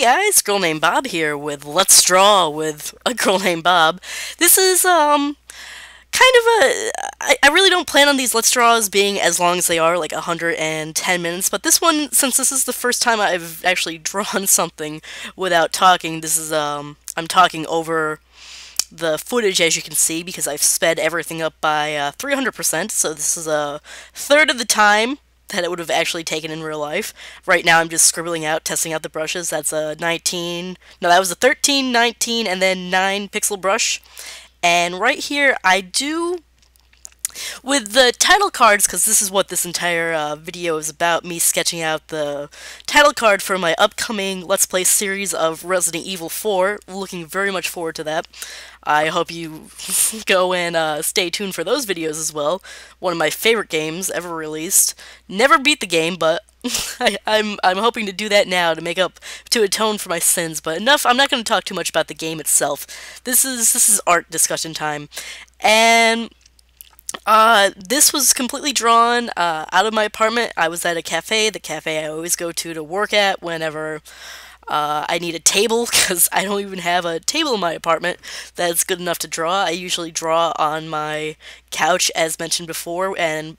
Hey guys, girl named Bob here with Let's Draw with a girl named Bob. This is kind of a I really don't plan on these Let's Draws being as long as they are, like 110 minutes, but this one, since this is the first time I've actually drawn something without talking, this is I'm talking over the footage, as you can see, because I've sped everything up by 300%, so this is a third of the time that it would have actually taken in real life. Right now I'm just scribbling out, testing out the brushes. That's a 19, no, that was a 13, 19, and then 9 pixel brush. And right here I do, with the title cards, because this is what this entire video is about, me sketching out the title card for my upcoming Let's Play series of Resident Evil 4. Looking very much forward to that. I hope you go and stay tuned for those videos as well. One of my favorite games ever released. Never beat the game, but I'm hoping to do that now to make up, to atone for my sins. But enough. I'm not going to talk too much about the game itself. This is art discussion time, and this was completely drawn out of my apartment. I was at a cafe, the cafe I always go to work at whenever I need a table, because I don't even have a table in my apartment that's good enough to draw. I usually draw on my couch, as mentioned before, and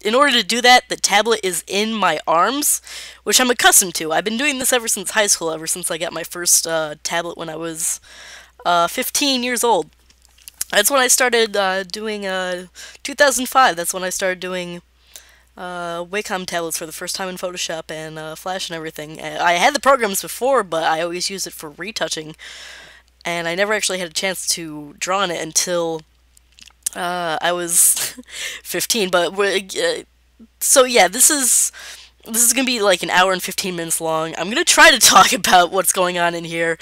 in order to do that, the tablet is in my arms, which I'm accustomed to. I've been doing this ever since high school, ever since I got my first tablet when I was 15 years old. That's when I started doing 2005. That's when I started doing Wacom tablets for the first time in Photoshop and Flash and everything. I had the programs before, but I always used it for retouching, and I never actually had a chance to draw on it until I was 15. But so yeah, this is gonna be like an hour and 15 minutes long. I'm gonna try to talk about what's going on in here.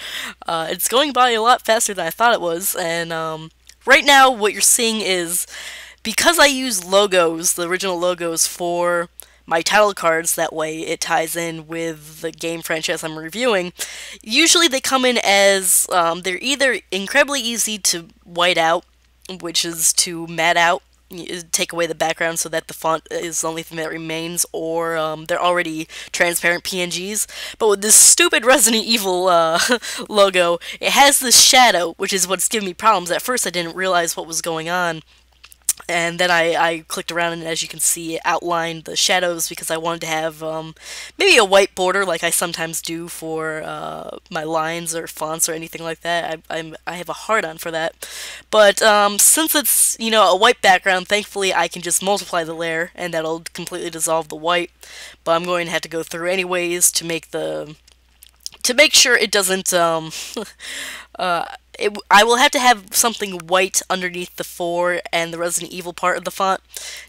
It's going by a lot faster than I thought it was, and right now what you're seeing is, because I use logos, the original logos, for my title cards, that way it ties in with the game franchise I'm reviewing, usually they come in as, they're either incredibly easy to white out, which is to matte out, take away the background so that the font is the only thing that remains, or they're already transparent PNGs. But with this stupid Resident Evil logo, it has this shadow, which is what's giving me problems. At first I didn't realize what was going on, and then I clicked around, and as you can see, it outlined the shadows because I wanted to have maybe a white border like I sometimes do for my lines or fonts or anything like that. I have a hard-on for that. But since it's, you know, a white background, thankfully I can just multiply the layer and that'll completely dissolve the white. But I'm going to have to go through anyways to make sure it doesn't I will have to have something white underneath the 4 and the Resident Evil part of the font,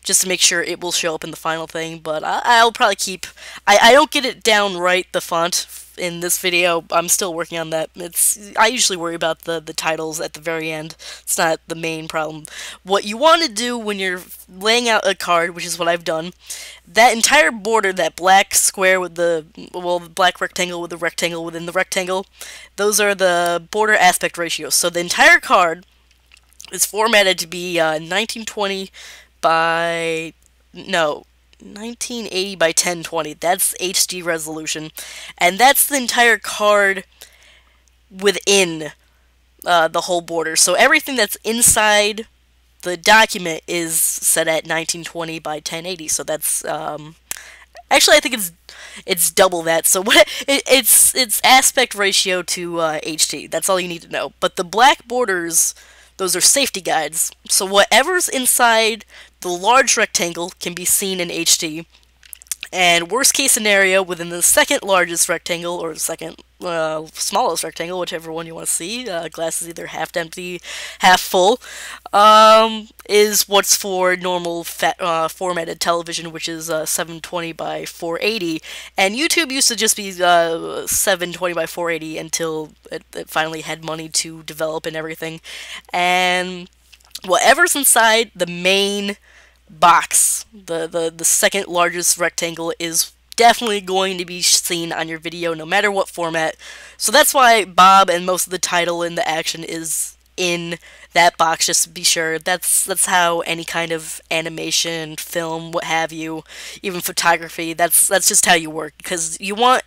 just to make sure it will show up in the final thing, but I'll probably keep... I don't get it down right, the font, in this video. I'm still working on that. I usually worry about the titles at the very end. It's not the main problem. What you want to do when you're laying out a card, which is what I've done, that entire border, that black square with the, well, the black rectangle with the rectangle within the rectangle, those are the border aspect ratios. So the entire card is formatted to be 1920 by... no, 1980 by 1020. That's HD resolution, and that's the entire card within the whole border. So everything that's inside the document is set at 1920 by 1080. So that's actually, I think it's double that. So it's aspect ratio to HD. That's all you need to know. But the black borders, those are safety guides. So whatever's inside the large rectangle can be seen in HD, and worst case scenario, within the second largest rectangle, or the second smallest rectangle, whichever one you want to see, glass is either half empty, half full, is what's for normal formatted television, which is 720 by 480, and YouTube used to just be 720 by 480 until it finally had money to develop and everything, and whatever's inside the main box, the second largest rectangle, is definitely going to be seen on your video no matter what format. So that's why Bob and most of the title and the action is in that box, just to be sure. That's how any kind of animation, film, what have you, even photography, that's just how you work, because you want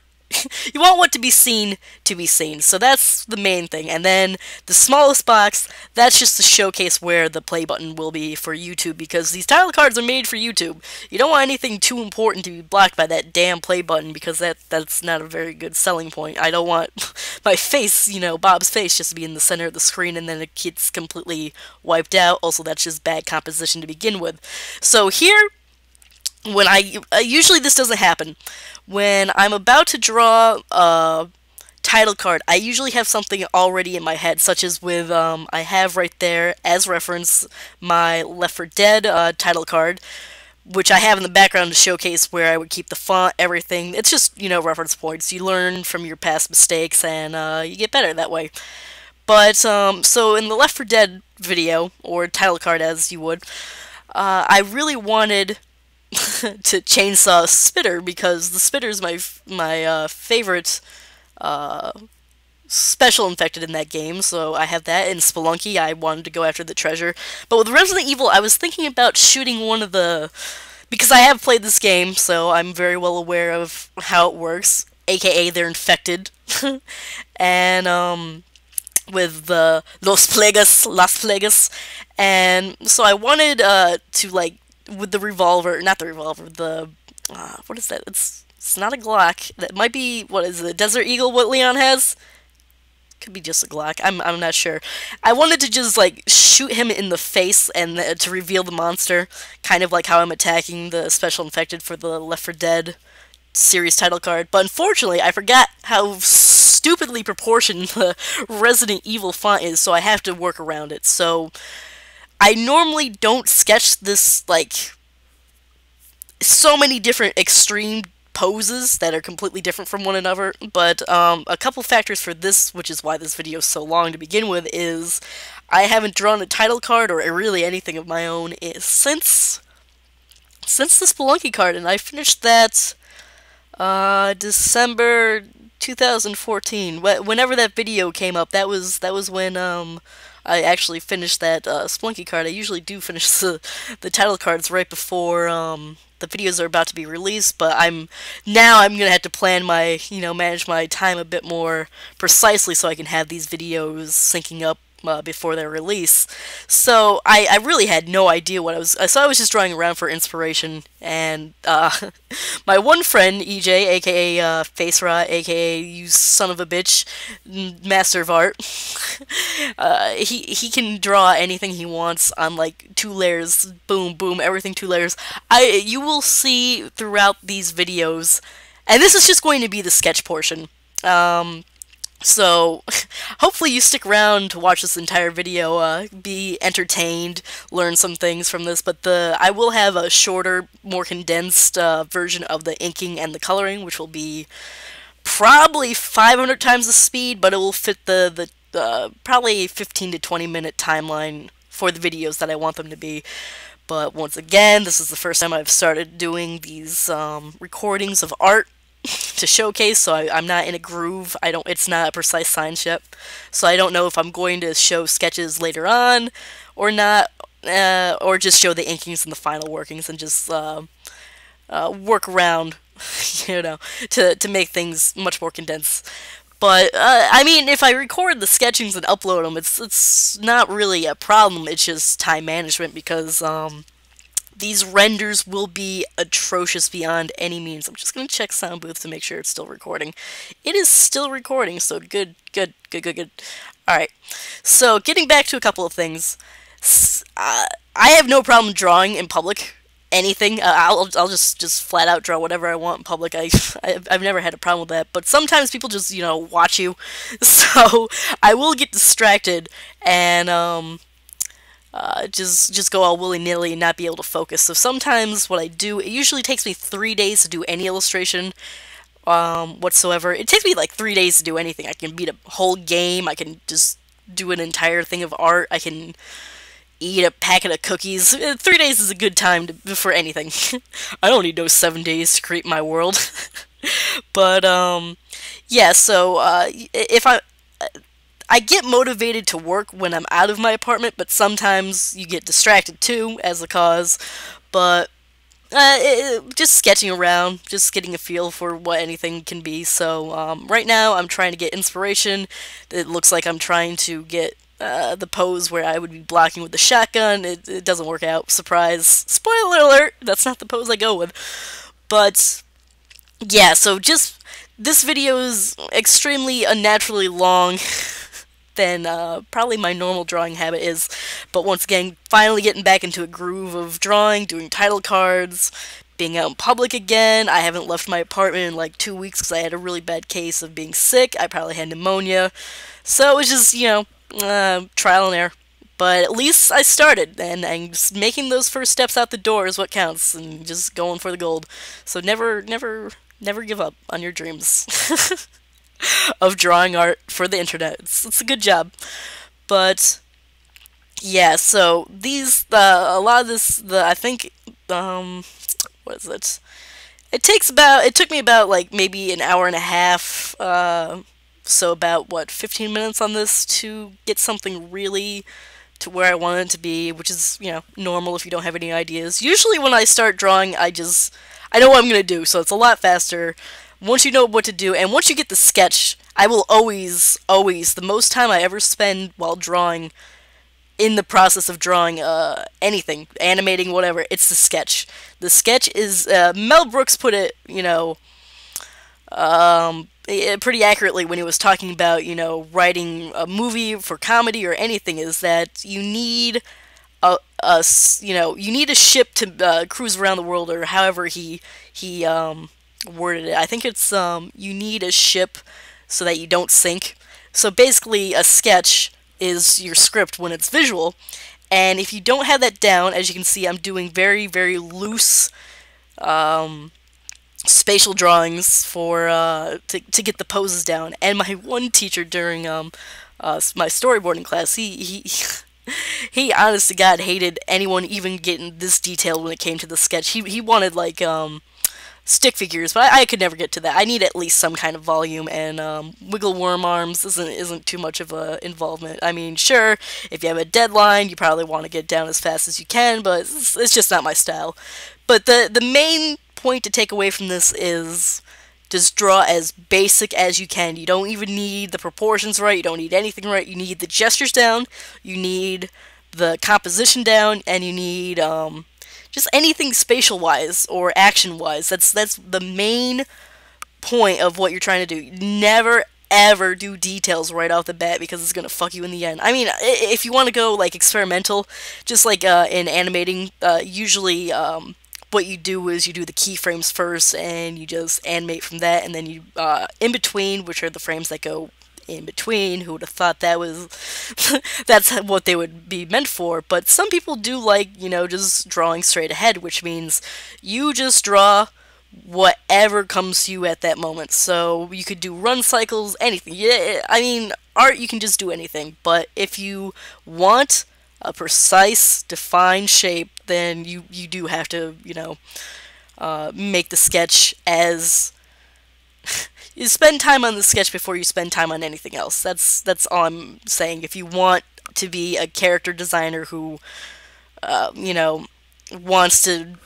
you want what to be seen to be seen. So that's the main thing. And then the smallest box, that's just to showcase where the play button will be for YouTube, because these title cards are made for YouTube. You don't want anything too important to be blocked by that damn play button, because that's not a very good selling point. I don't want my face, you know, Bob's face, just to be in the center of the screen and then it gets completely wiped out. Also, that's just bad composition to begin with. So here, when usually this doesn't happen. When I'm about to draw a title card, I usually have something already in my head, such as with, I have right there, as reference, my Left 4 Dead title card, which I have in the background to showcase where I would keep the font, everything. It's just, you know, reference points. You learn from your past mistakes, and you get better that way. But, so in the Left 4 Dead video, or title card as you would, I really wanted to chainsaw Spitter, because the Spitter's my favorite special infected in that game, so I have that. In Spelunky, I wanted to go after the treasure. But with Resident Evil, I was thinking about shooting one of the... Because I have played this game, so I'm very well aware of how it works, aka they're infected. And, with the Las Plagas, and so I wanted to, like, with the revolver, not the revolver, the, what is that? It's not a Glock. That might be, what is it, Desert Eagle, what Leon has? Could be just a Glock. I'm not sure. I wanted to just, like, shoot him in the face and to reveal the monster, kind of like how I'm attacking the Special Infected for the Left 4 Dead series title card. But unfortunately, I forgot how stupidly proportioned the Resident Evil font is, so I have to work around it. So I normally don't sketch this, like, so many different extreme poses that are completely different from one another, but a couple factors for this, which is why this video is so long to begin with, is I haven't drawn a title card or really anything of my own since the Spelunky card, and I finished that December 2014. Whenever that video came up, that was when I actually finished that Spelunky card. I usually do finish the title cards right before the videos are about to be released, but I'm gonna have to plan my, manage my time a bit more precisely so I can have these videos syncing up before their release. So I really had no idea what so I was just drawing around for inspiration, and my one friend, EJ, aka Face Rot, aka you son of a bitch, master of art, he can draw anything he wants on like 2 layers, boom, boom, everything 2 layers. You will see throughout these videos, and this is just going to be the sketch portion. So, hopefully you stick around to watch this entire video, be entertained, learn some things from this, but I will have a shorter, more condensed version of the inking and the coloring, which will be probably 500 times the speed, but it will fit the probably 15 to 20 minute timeline for the videos that I want them to be. But once again, this is the first time I've started doing these recordings of art to showcase, so I'm not in a groove. It's not a precise science yet, so I don't know if I'm going to show sketches later on or not, or just show the inkings and the final workings and just work around, to make things much more condensed. But I mean, if I record the sketchings and upload them, it's not really a problem. It's just time management, because these renders will be atrocious beyond any means. I'm just going to check Sound Booth to make sure it's still recording. It is still recording, so good. Alright, so getting back to a couple of things. I have no problem drawing in public. Anything. I'll just flat out draw whatever I want in public. I've never had a problem with that. But sometimes people just, watch you. So I will get distracted and just go all willy-nilly and not be able to focus. So sometimes what I do, it usually takes me 3 days to do any illustration whatsoever. It takes me like 3 days to do anything. I can beat a whole game, I can just do an entire thing of art, I can eat a packet of cookies. 3 days is a good time for anything. I don't need those 7 days to create my world. But yeah, so if I get motivated to work when I'm out of my apartment, but sometimes you get distracted too, as a cause. But just sketching around, just getting a feel for what anything can be. So right now I'm trying to get inspiration. It looks like I'm trying to get the pose where I would be blocking with the shotgun. It doesn't work out. Surprise. Spoiler alert! That's not the pose I go with. But yeah, so just this video is extremely unnaturally long than probably my normal drawing habit is. But once again, finally getting back into a groove of drawing, doing title cards, being out in public again. I haven't left my apartment in like 2 weeks because I had a really bad case of being sick. I probably had pneumonia. So it was just, trial and error. But at least I started, and just making those first steps out the door is what counts, and just going for the gold. So never give up on your dreams of drawing art for the internet. It's a good job. But yeah, so a lot of this, I think, what is it? It took me about like maybe an hour and a half, so about what, 15 minutes on this to get something really to where I want it to be, which is, normal if you don't have any ideas. Usually when I start drawing, I know what I'm gonna do, so it's a lot faster once you know what to do, and once you get the sketch, I will always, the most time I ever spend while drawing, in the process of drawing anything, animating, whatever, it's the sketch. The sketch is, Mel Brooks put it, pretty accurately when he was talking about, writing a movie for comedy or anything, is that you need you need a ship to cruise around the world, or however he worded it. I think it's you need a ship so that you don't sink. So basically, a sketch is your script when it's visual, and if you don't have that down, as you can see, I'm doing very, very loose spatial drawings for to get the poses down. And my one teacher during my storyboarding class, he honest to God hated anyone even getting this detailed when it came to the sketch. He wanted like stick figures, but I could never get to that. I need at least some kind of volume, and wiggle worm arms isn't too much of a involvement. I mean, sure, if you have a deadline, you probably want to get down as fast as you can, but it's just not my style. But the main point to take away from this is just draw as basic as you can. You don't even need the proportions right, you don't need anything right, you need the gestures down, you need the composition down, and you need just anything spatial-wise or action-wise. That's the main point of what you're trying to do. Never, ever do details right off the bat, because it's gonna fuck you in the end. I mean, if you want to go, like, experimental, just like in animating, usually what you do is you do the keyframes first, and you just animate from that, and then you, in between, which are the frames that go in between. Who would have thought that was that's what they would be meant for? But some people do like, just drawing straight ahead, which means you just draw whatever comes to you at that moment. So you could do run cycles, anything. Yeah, I mean, art, you can just do anything. But if you want a precise, defined shape, then you do have to, make the sketch as you spend time on the sketch before you spend time on anything else. That's all I'm saying. If you want to be a character designer who, wants to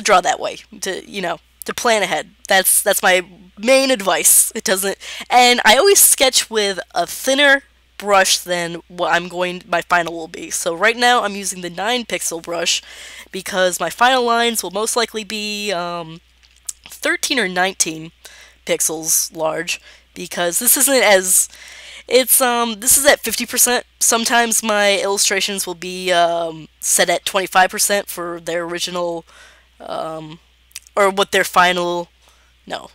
draw that way, to plan ahead. That's my main advice. It doesn't, and I always sketch with a thinner brush than what my final will be. So right now I'm using the 9-pixel brush because my final lines will most likely be 13 or 19 pixels large, because this isn't as this is at 50%. Sometimes my illustrations will be set at 25% for their original or what their final the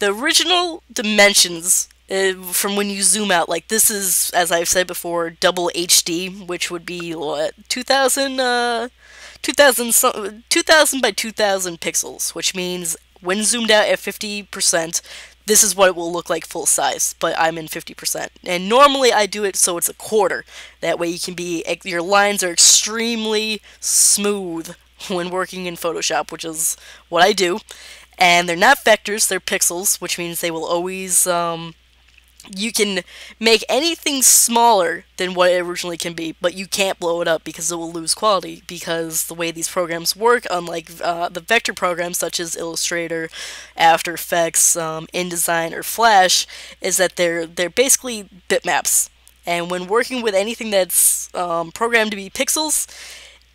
original dimensions from when you zoom out. Like, this is, as I've said before, double HD, which would be what, 2000 by 2000 pixels, which means when zoomed out at 50%, this is what it will look like full size, but I'm in 50%. And normally I do it so it's a quarter. That way your lines are extremely smooth when working in Photoshop, which is what I do. And they're not vectors, they're pixels, which means they will always you can make anything smaller than what it originally can be, but you can't blow it up because it will lose quality. Because the way these programs work, unlike the vector programs such as Illustrator, After Effects, InDesign, or Flash, is that they're basically bitmaps. And when working with anything that's programmed to be pixels,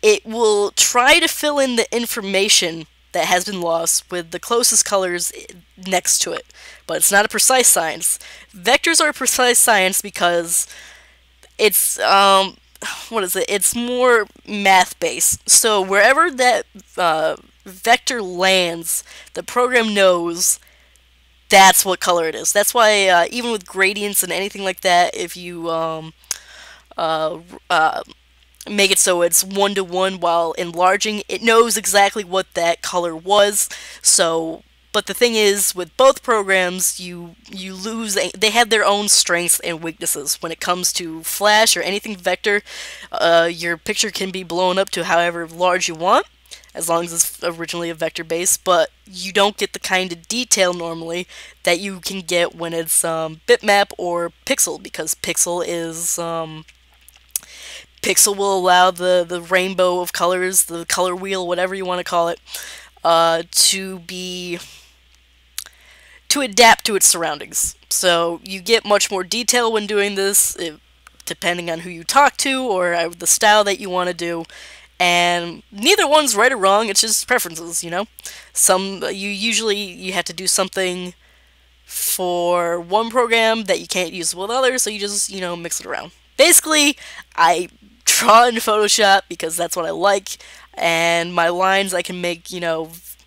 it will try to fill in the information that has been lost with the closest colors next to it. But it's not a precise science. Vectors are a precise science because it's, what is it? It's more math-based. So wherever that vector lands, the program knows that's what color it is. That's why even with gradients and anything like that, if you uh, uh, make it so it's 1-to-1 while enlarging, it knows exactly what that color was. So, but the thing is, with both programs, you lose. They have their own strengths and weaknesses. When it comes to Flash or anything vector, your picture can be blown up to however large you want, as long as it's originally a vector base, but you don't get the kind of detail normally that you can get when it's bitmap or pixel, because Pixel will allow the rainbow of colors, the color wheel, whatever you want to call it, to adapt to its surroundings. So you get much more detail when doing this, depending on who you talk to or the style that you want to do. And neither one's right or wrong. It's just preferences, you know. You have to do something for one program that you can't use with others, so you just mix it around. Basically, I draw in Photoshop because that's what I like, and my lines I can make,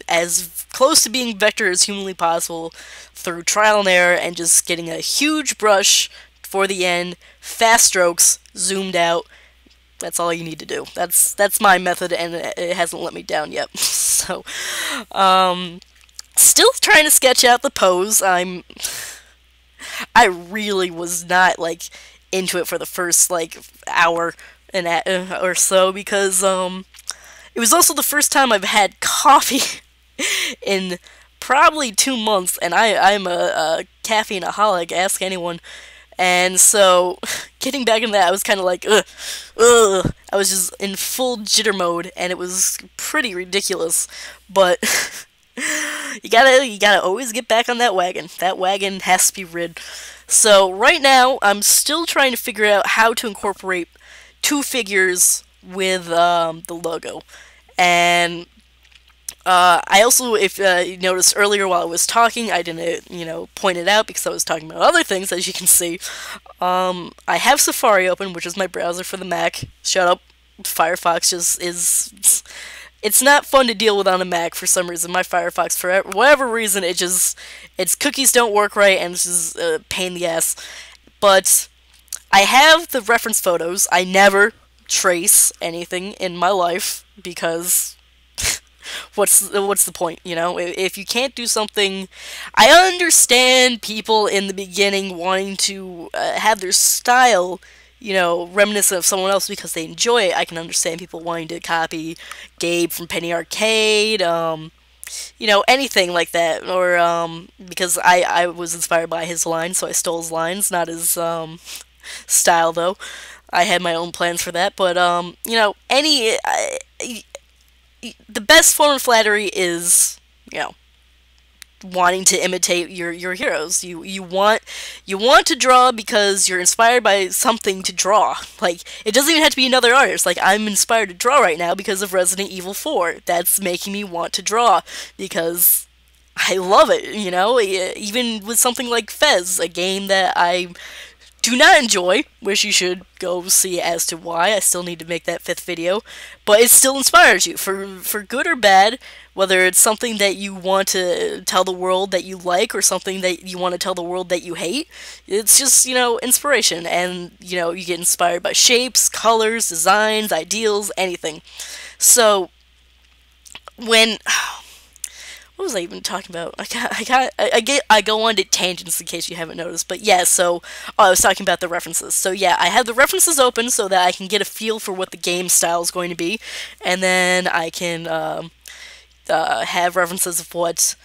as close to being vector as humanly possible through trial and error and just getting a huge brush for the end, fast strokes, zoomed out. That's all you need to do. That's my method, and it hasn't let me down yet. So, still trying to sketch out the pose. I really was not into it for the first hour or so, because it was also the first time I've had coffee in probably 2 months, and I'm a caffeineaholic, ask anyone. And so, getting back into that, I was kind of like, ugh. I was just in full jitter mode, and it was pretty ridiculous. But you gotta always get back on that wagon. That wagon has to be rid. So right now, I'm still trying to figure out how to incorporate two figures with the logo. And I also, if you noticed earlier while I was talking, I didn't, point it out because I was talking about other things, as you can see. I have Safari open, which is my browser for the Mac. Shut up. Firefox just is... It's not fun to deal with on a Mac for some reason. My Firefox, for whatever reason, its cookies don't work right, and it's just a pain in the ass. But I have the reference photos. I never trace anything in my life, because... what's the point, If you can't do something... I understand people in the beginning wanting to have their style, reminiscent of someone else because they enjoy it. I can understand people wanting to copy Gabe from Penny Arcade, anything like that. Or, because I was inspired by his lines, so I stole his lines, not his style, though. I had my own plans for that, but, the best form of flattery is, wanting to imitate your heroes. You want to draw because you're inspired by something to draw. It doesn't even have to be another artist. I'm inspired to draw right now because of Resident Evil 4. That's making me want to draw because I love it, even with something like Fez, a game that I do not enjoy, which you should go see as to why. I still need to make that 5th video, but it still inspires you, for good or bad, whether it's something that you want to tell the world that you like, or something that you want to tell the world that you hate. It's just, inspiration, and, you get inspired by shapes, colors, designs, ideals, anything. So, when... What was I even talking about? I go on to tangents in case you haven't noticed. But yeah, so I was talking about the references. So yeah, I have the references open so that I can get a feel for what the game style is going to be, and then I can have references of what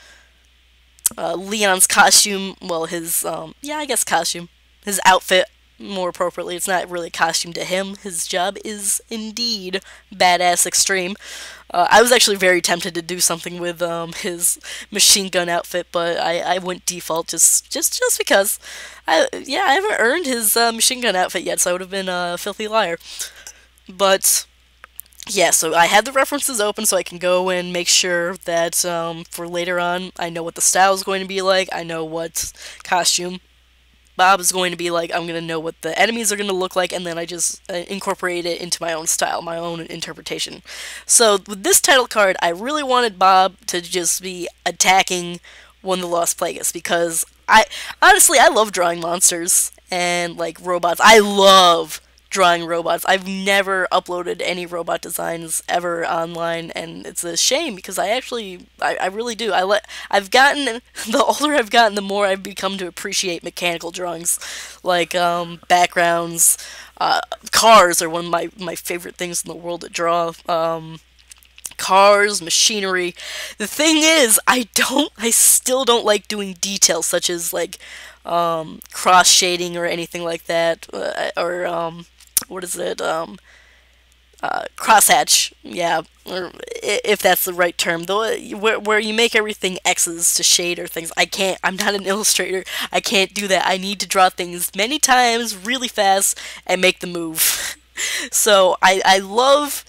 Leon's costume, well, his, yeah, I guess costume, his outfit, more appropriately. It's not really a costume to him. His job is indeed badass extreme. I was actually very tempted to do something with his machine gun outfit, but I went default just because. Yeah, I haven't earned his machine gun outfit yet, so I would have been a filthy liar. But yeah, so I had the references open so I can go and make sure that for later on I know what the style is going to be like. I know what costume Bob is going to be like. I'm going to know what the enemies are going to look like, and then I just incorporate it into my own style, my own interpretation. So with this title card, I really wanted Bob to just be attacking one of the Lost Plagueis, because honestly, I love drawing monsters and like robots. I love drawing robots. I've never uploaded any robot designs ever online, and it's a shame because I really do. I've gotten the older I've gotten, the more I've become to appreciate mechanical drawings, like backgrounds. Cars are one of my favorite things in the world to draw. Cars, machinery. The thing is, I still don't like doing details such as like cross shading or anything like that, or what is it? Crosshatch, yeah, or if that's the right term, though, where you make everything X's to shade or things. I can't. I'm not an illustrator. I can't do that. I need to draw things many times, really fast, and make the move. So I love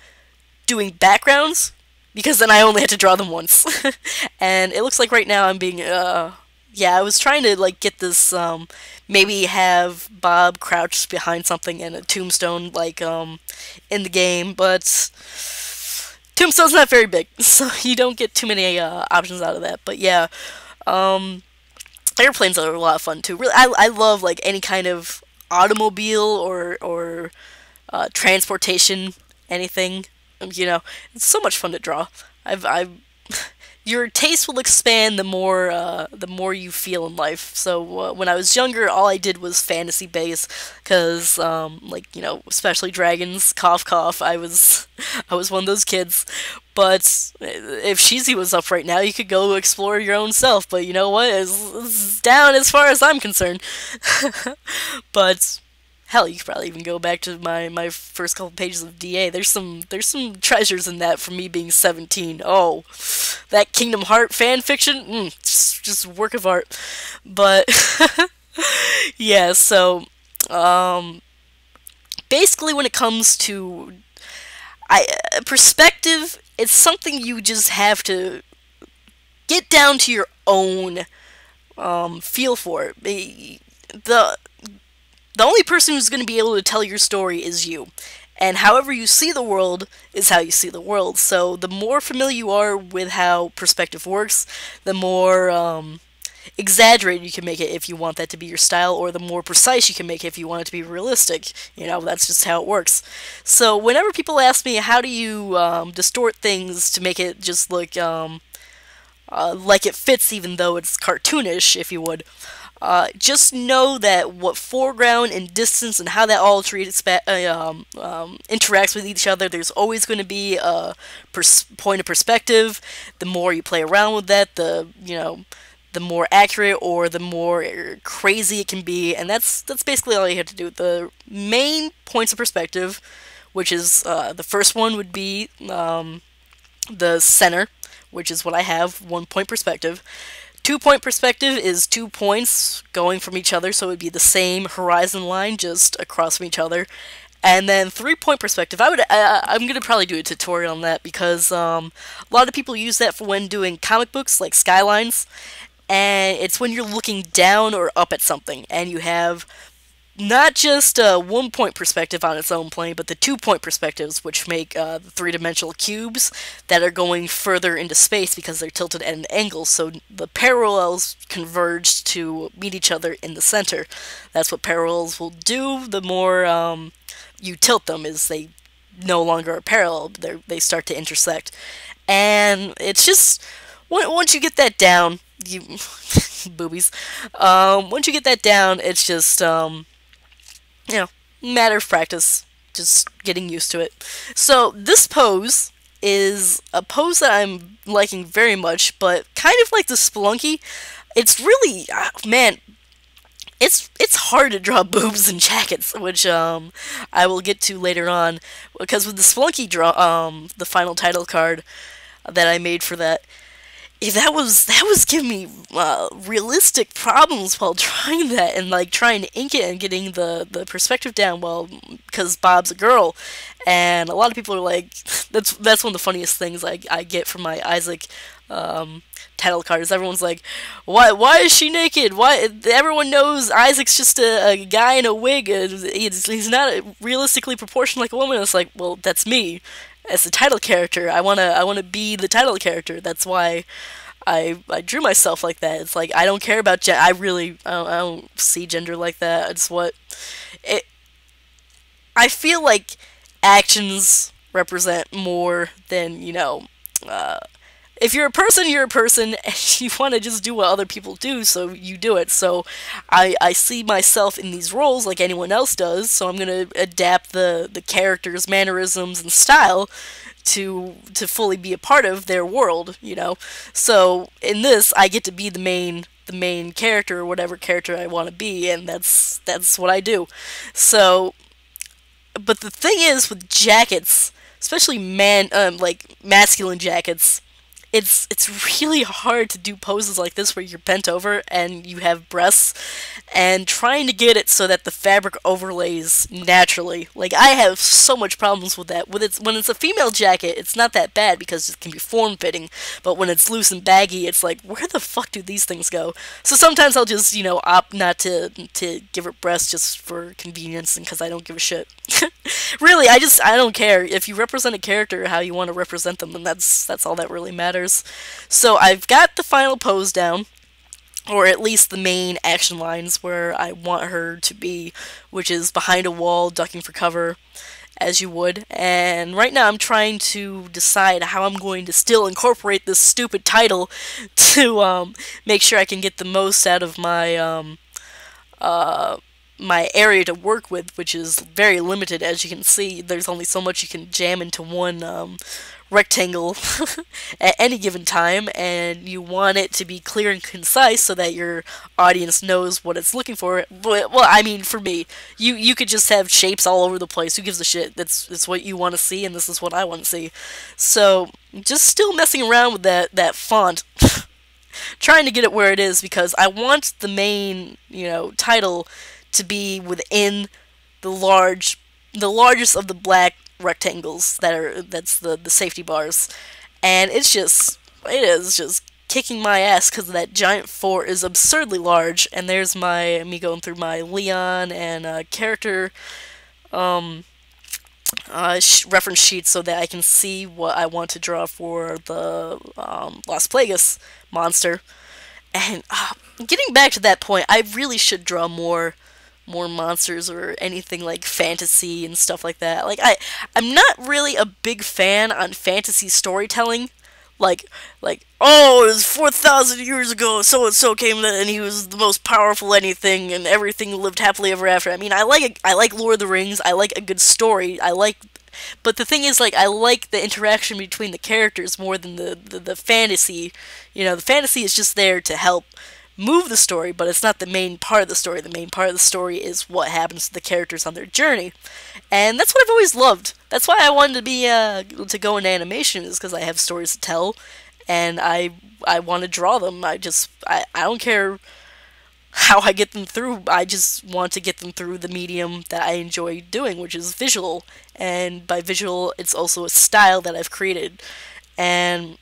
doing backgrounds because then I only have to draw them once. And it looks like right now I'm being yeah, I was trying to like get this maybe have Bob crouched behind something in a tombstone like in the game, but Tombstone's not very big, so you don't get too many options out of that. But yeah, airplanes are a lot of fun too. Really, I love like any kind of automobile or transportation, anything. You know, it's so much fun to draw. I've your taste will expand the more you feel in life. So when I was younger, all I did was fantasy base, because like, you know, especially dragons, cough cough. I was one of those kids. But if Sheezy was up right now, you could go explore your own self. But you know what? It's down as far as I'm concerned. But hell, you could probably even go back to my first couple pages of DA. There's some treasures in that from me being 17. Oh, that Kingdom Heart fan fiction, just work of art. But yeah, so basically, when it comes to perspective, it's something you just have to get down to your own feel for it. The only person who's going to be able to tell your story is you. And however you see the world is how you see the world. So the more familiar you are with how perspective works, the more exaggerated you can make it if you want that to be your style, or the more precise you can make it if you want it to be realistic. You know, that's just how it works. So whenever people ask me, how do you distort things to make it just look like it fits even though it's cartoonish, if you would, just know that what foreground and distance and how that all interacts with each other, there's always going to be a point of perspective. The more you play around with that, the more accurate or the more crazy it can be, and that's basically all you have to do. The main points of perspective, which is the first one would be the center, which is what I have, 1 point perspective. 2-point perspective is 2 points going from each other, so it would be the same horizon line just across from each other. And then 3-point perspective, I'm gonna probably do a tutorial on that, because a lot of people use that for when doing comic books like skylines, and it's when you're looking down or up at something, and you have not just a 1-point perspective on its own plane, but the 2-point perspectives, which make the 3-dimensional cubes that are going further into space because they're tilted at an angle, so the parallels converge to meet each other in the center. That's what parallels will do. The more you tilt them, is they no longer are parallel, they start to intersect. And it's just, once you get that down, you boobies, once you get that down, it's just you know, matter of practice, just getting used to it. So this pose is a pose that I'm liking very much, but kind of like the Spelunky, it's really man, it's hard to draw boobs and jackets, which I will get to later on, because with the Splunky draw the final title card that I made for that, that was giving me realistic problems while trying that, and like trying to ink it and getting the perspective down well, because Bob's a girl, and a lot of people are like, that's one of the funniest things I get from my Isaac title card is everyone's like, why is she naked? Why everyone knows Isaac's just a guy in a wig. He's not realistically proportioned like a woman. It's like, well, that's me as the title character. I wanna be the title character. That's why I drew myself like that. It's like I don't care about I don't see gender like that. It's what it. I feel like actions represent more than if you're a person, you're a person, and you want to just do what other people do, so you do it. So I see myself in these roles like anyone else does, so I'm going to adapt the character's mannerisms and style to fully be a part of their world, So in this, I get to be the main character, or whatever character I want to be, and that's what I do. So, but the thing is with jackets, especially like masculine jackets, it's really hard to do poses like this where you're bent over and you have breasts, and trying to get it so that the fabric overlays naturally. Like, I have so much problems with that. When it's a female jacket, it's not that bad because it can be form-fitting, but when it's loose and baggy, it's like, where the fuck do these things go? So sometimes I'll just, opt not to give her breasts just for convenience and because I don't give a shit. Really, I don't care. If you represent a character how you want to represent them, then that's all that really matters. So I've got the final pose down, or at least the main action lines where I want her to be, which is behind a wall, ducking for cover, as you would. And right now I'm trying to decide how I'm going to still incorporate this stupid title to make sure I can get the most out of my area to work with, which is very limited. As you can see, there's only so much you can jam into one rectangle at any given time, and you want it to be clear and concise so that your audience knows what it's looking for. But, well, I mean, for me, you could just have shapes all over the place. Who gives a shit? It's what you want to see, and this is what I want to see. So, just still messing around with that font. Trying to get it where it is, because I want the main, title to be within the largest of the black rectangles that's the safety bars, and it is just kicking my ass because that giant fort is absurdly large. And there's me going through my Leon and character reference sheet so that I can see what I want to draw for the Las Plagas monster. And getting back to that point, I really should draw more monsters or anything like fantasy and stuff like that. Like, I'm not really a big fan on fantasy storytelling. Like, oh, it was 4,000 years ago, so-and-so came and he was the most powerful anything, and everything lived happily ever after. I mean, I like Lord of the Rings, I like a good story, but the thing is, like, I like the interaction between the characters more than the fantasy. The fantasy is just there to help move the story, but it's not the main part of the story. The main part of the story is what happens to the characters on their journey, and that's what I've always loved. That's why I wanted to be to go into animation, is because I have stories to tell, and I want to draw them. I don't care how I get them through. I just want to get them through the medium that I enjoy doing, which is visual. And by visual, it's also a style that I've created, and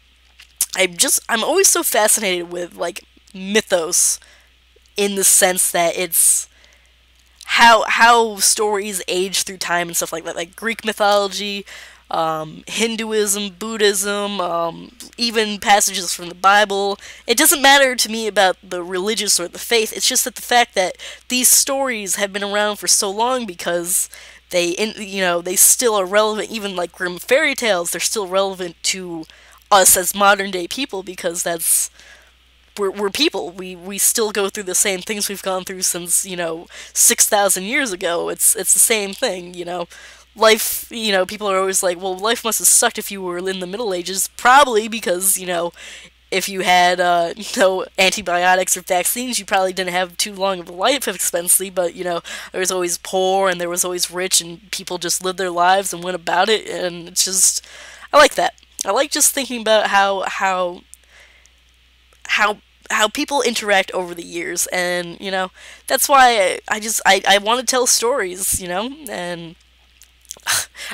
I'm always so fascinated with, like, mythos, in the sense that it's how stories age through time and stuff like that, like Greek mythology, Hinduism, Buddhism, even passages from the Bible. It doesn't matter to me about the religious or the faith. It's just that the fact that these stories have been around for so long, because they still are relevant. Even like Grimm fairy tales, they're still relevant to us as modern day people, because we're people. We still go through the same things we've gone through since 6,000 years ago. It's the same thing. Life. People are always like, well, life must have sucked if you were in the Middle Ages. Probably because if you had no antibiotics or vaccines, you probably didn't have too long of a life expectancy. But there was always poor and there was always rich, and people just lived their lives and went about it. And it's just, I like that. I like just thinking about how people interact over the years, and that's why I want to tell stories, and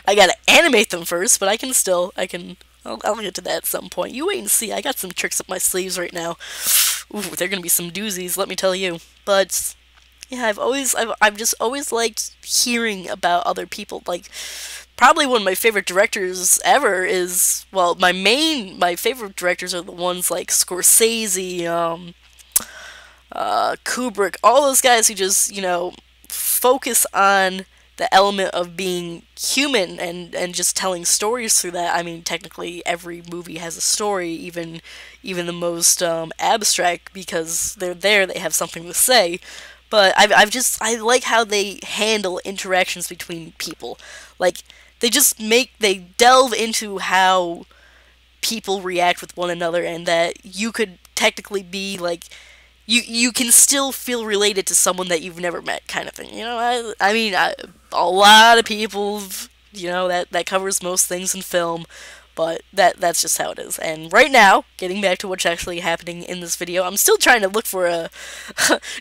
I gotta animate them first, but I'll get to that at some point. You wait and see. I got some tricks up my sleeves right now. Ooh, they're gonna be some doozies, let me tell you. But yeah, I've just always liked hearing about other people. Like, probably one of my favorite directors ever is, well, my favorite directors are the ones like Scorsese, Kubrick, all those guys who just focus on the element of being human and just telling stories through that. I mean, technically every movie has a story, even the most abstract, because they're there, they have something to say. But I like how they handle interactions between people. Like, they delve into how people react with one another, and that you could technically be like, you can still feel related to someone that you've never met, kind of thing. I mean, a lot of people, that covers most things in film, but that's just how it is. And right now, getting back to what's actually happening in this video, I'm still trying to look for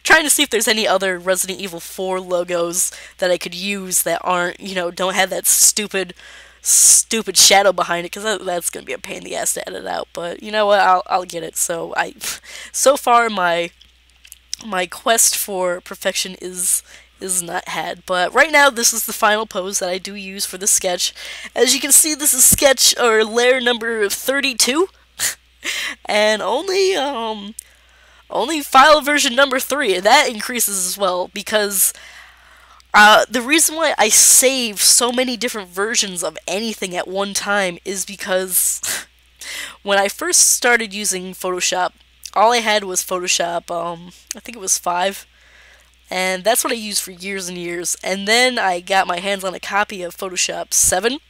trying to see if there's any other Resident Evil 4 logos that I could use that aren't, don't have that stupid shadow behind it, because that's gonna be a pain in the ass to edit out. But you know what? I'll get it. So far my quest for perfection is not had. But right now, this is the final pose that I do use for the sketch. As you can see, this is sketch or layer number 32, and only file version number 3. That increases as well, because the reason why I save so many different versions of anything at one time is because when I first started using Photoshop, all I had was Photoshop, I think it was 5, and that's what I used for years and years. And then I got my hands on a copy of Photoshop 7,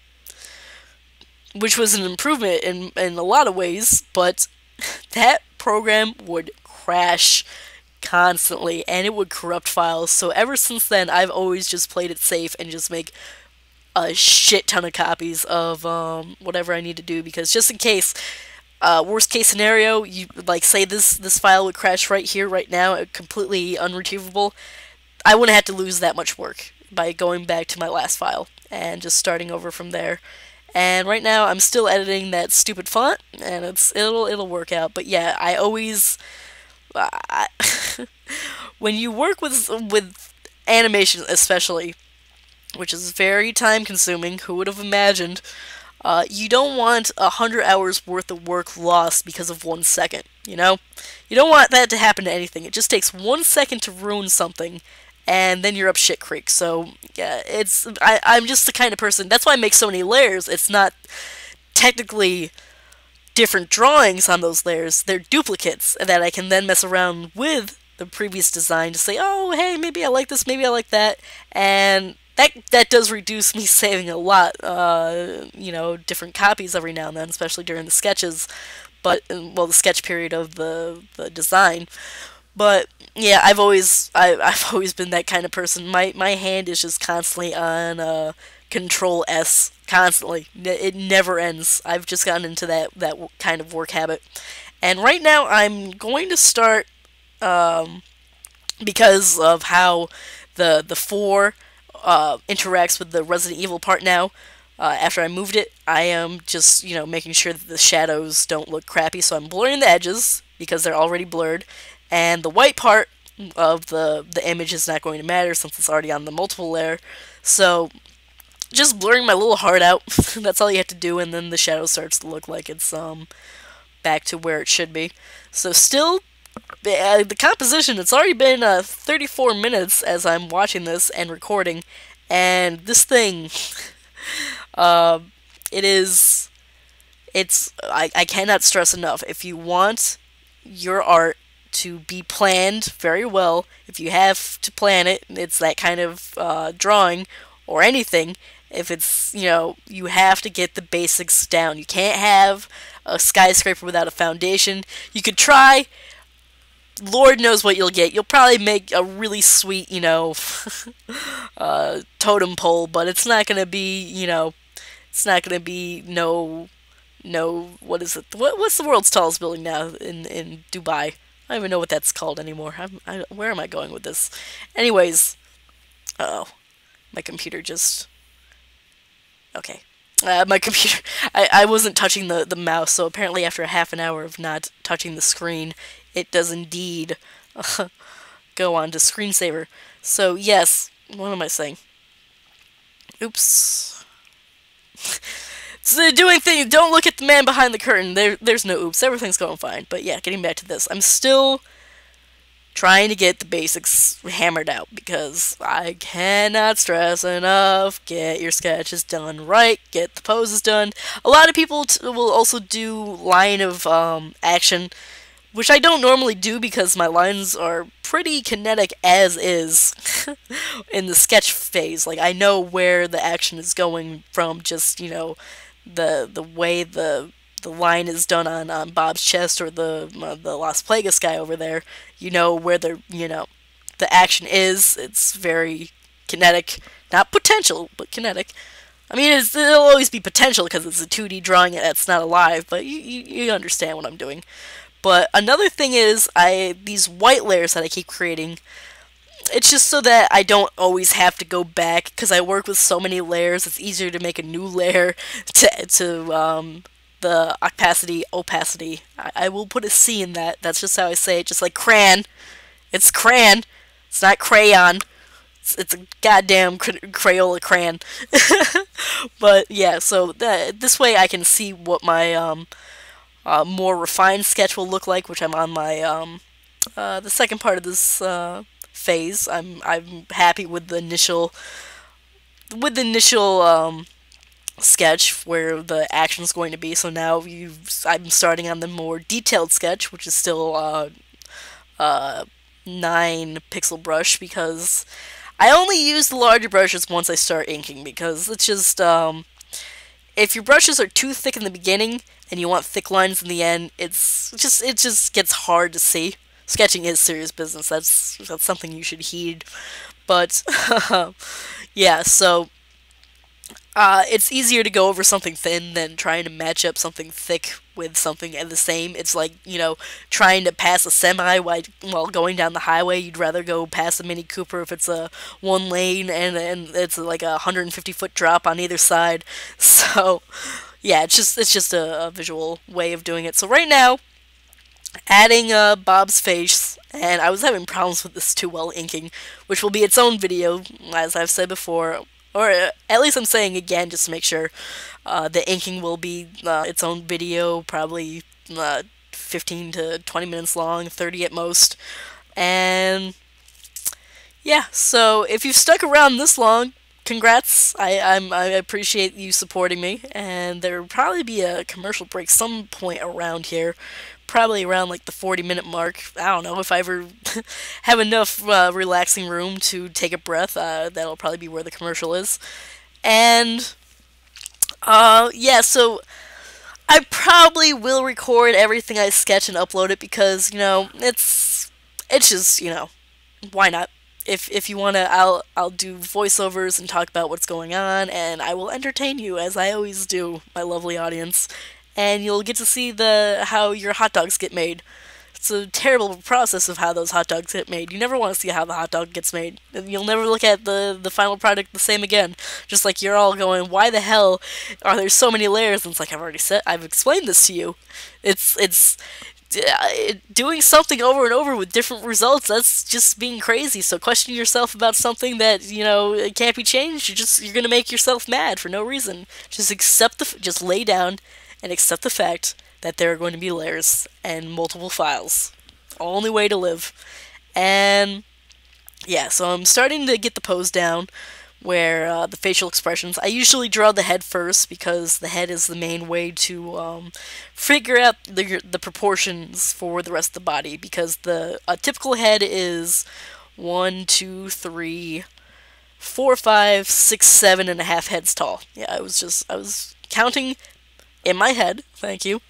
which was an improvement in a lot of ways, but that program would crash constantly, and it would corrupt files. So ever since then, I've always just played it safe and just make a shit ton of copies of whatever I need to do, because just in case, worst case scenario, you like say this file would crash right here, right now, completely unretrievable. I wouldn't have to lose that much work by going back to my last file and just starting over from there. And right now, I'm still editing that stupid font, and it'll work out. But yeah, I always when you work with animation, especially, which is very time consuming, who would have imagined, you don't want 100 hours worth of work lost because of 1 second, you don't want that to happen to anything. It just takes 1 second to ruin something, and then you're up shit creek. So yeah, I'm just the kind of person, that's why I make so many layers. It's not technically different drawings on those layers, they're duplicates that I can then mess around with the previous design to say, oh, hey, maybe I like this, maybe I like that, and that does reduce me saving a lot, different copies every now and then, especially during the sketches, but, well, the sketch period of the design. But yeah, I've always been that kind of person. My hand is just constantly on Control S, constantly. It never ends. I've just gotten into that kind of work habit. And right now I'm going to start, because of how the 4 interacts with the Resident Evil part now. After I moved it, I am just, making sure that the shadows don't look crappy, so I'm blurring the edges because they're already blurred, and the white part of the image is not going to matter since it's already on the multiple layer. So just blurring my little heart out, that's all you have to do, and then the shadow starts to look like it's back to where it should be. So still, the composition, it's already been 34 minutes as I'm watching this and recording, and this thing, I cannot stress enough, if you want your art to be planned very well, if you have to plan it, it's that kind of drawing, or anything, If it's, you have to get the basics down. You can't have a skyscraper without a foundation. You could try. Lord knows what you'll get. You'll probably make a really sweet, totem pole, but it's not gonna be, it's not gonna be what is it? What's the world's tallest building now in Dubai? I don't even know what that's called anymore. Where am I going with this? Anyways, oh, my computer just. Okay. My computer, I wasn't touching the mouse, so apparently after a half an hour of not touching the screen, it does indeed go on to screensaver. So yes, what am I saying? Oops. So doing things, don't look at the man behind the curtain. There's no oops, everything's going fine. But yeah, getting back to this, I'm still trying to get the basics hammered out because I cannot stress enough. Get your sketches done right. Get the poses done. A lot of people will also do line of action, which I don't normally do because my lines are pretty kinetic as is in the sketch phase. Like, I know where the action is going from just, the way the line is done on Bob's chest or the Las Plagas guy over there. You know where the action is. It's very kinetic, not potential, but kinetic. I mean, it'll always be potential because it's a 2D drawing that's not alive, but you understand what I'm doing. But another thing is, these white layers that I keep creating, it's just so that I don't always have to go back, because I work with so many layers, it's easier to make a new layer to the opacity. I will put a C in that. That's just how I say it, just like crayon. It's crayon. It's not crayon. It's a goddamn Crayola crayon. But yeah, so this way I can see what my more refined sketch will look like, which I'm on my the second part of this phase. I'm happy with the initial sketch where the action's going to be. So now I'm starting on the more detailed sketch, which is still 9 pixel brush, because I only use the larger brushes once I start inking, because it's just if your brushes are too thick in the beginning and you want thick lines in the end, it just gets hard to see. Sketching is serious business. That's something you should heed. But yeah, so it's easier to go over something thin than trying to match up something thick with something the same. It's like, trying to pass a semi while going down the highway. You'd rather go past a Mini Cooper if it's a 1 lane and it's like a 150-foot drop on either side. So yeah, it's just a visual way of doing it. So right now, adding Bob's face, and I was having problems with this too while inking, which will be its own video, as I've said before. Or at least I'm saying again, just to make sure. The inking will be its own video, probably 15 to 20 minutes long, 30 at most. And yeah, so if you've stuck around this long, congrats. I appreciate you supporting me. And there will probably be a commercial break some point around here. Probably around like the 40-minute mark. I don't know if I ever have enough relaxing room to take a breath. That'll probably be where the commercial is. And yeah, so I probably will record everything I sketch and upload it because it's just why not? If you wanna, I'll do voiceovers and talk about what's going on, and I will entertain you as I always do, my lovely audience. And you'll get to see how your hot dogs get made. It's a terrible process of how those hot dogs get made. You never want to see how the hot dog gets made. You'll never look at the final product the same again. Just like you're all going, why the hell are there so many layers? And it's like, I've explained this to you. It's doing something over and over with different results. That's just being crazy. So question yourself about something that it can't be changed. You're gonna make yourself mad for no reason. Just lay down and accept the fact that there are going to be layers and multiple files. Only way to live. And yeah, so I'm starting to get the pose down where the facial expressions. I usually draw the head first because the head is the main way to figure out the proportions for the rest of the body, because a typical head is 1, 2, 3, 4, 5, 6, 7.5 heads tall. Yeah, I was counting in my head. Thank you.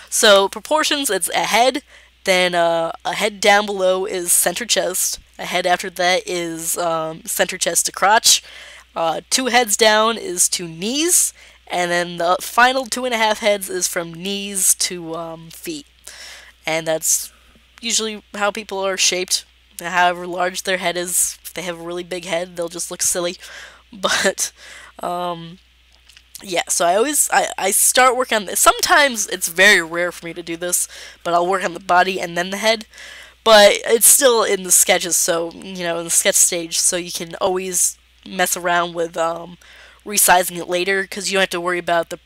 So proportions, it's a head, then a head down below is center chest. A head after that is center chest to crotch. 2 heads down is to knees, and then the final 2.5 heads is from knees to feet. And that's usually how people are shaped. However large their head is, if they have a really big head, they'll just look silly. But yeah, so I start working on this. Sometimes it's very rare for me to do this, but I'll work on the body and then the head. But it's still in the sketches, so, you know, in the sketch stage, so you can always mess around with resizing it later, because you don't have to worry about the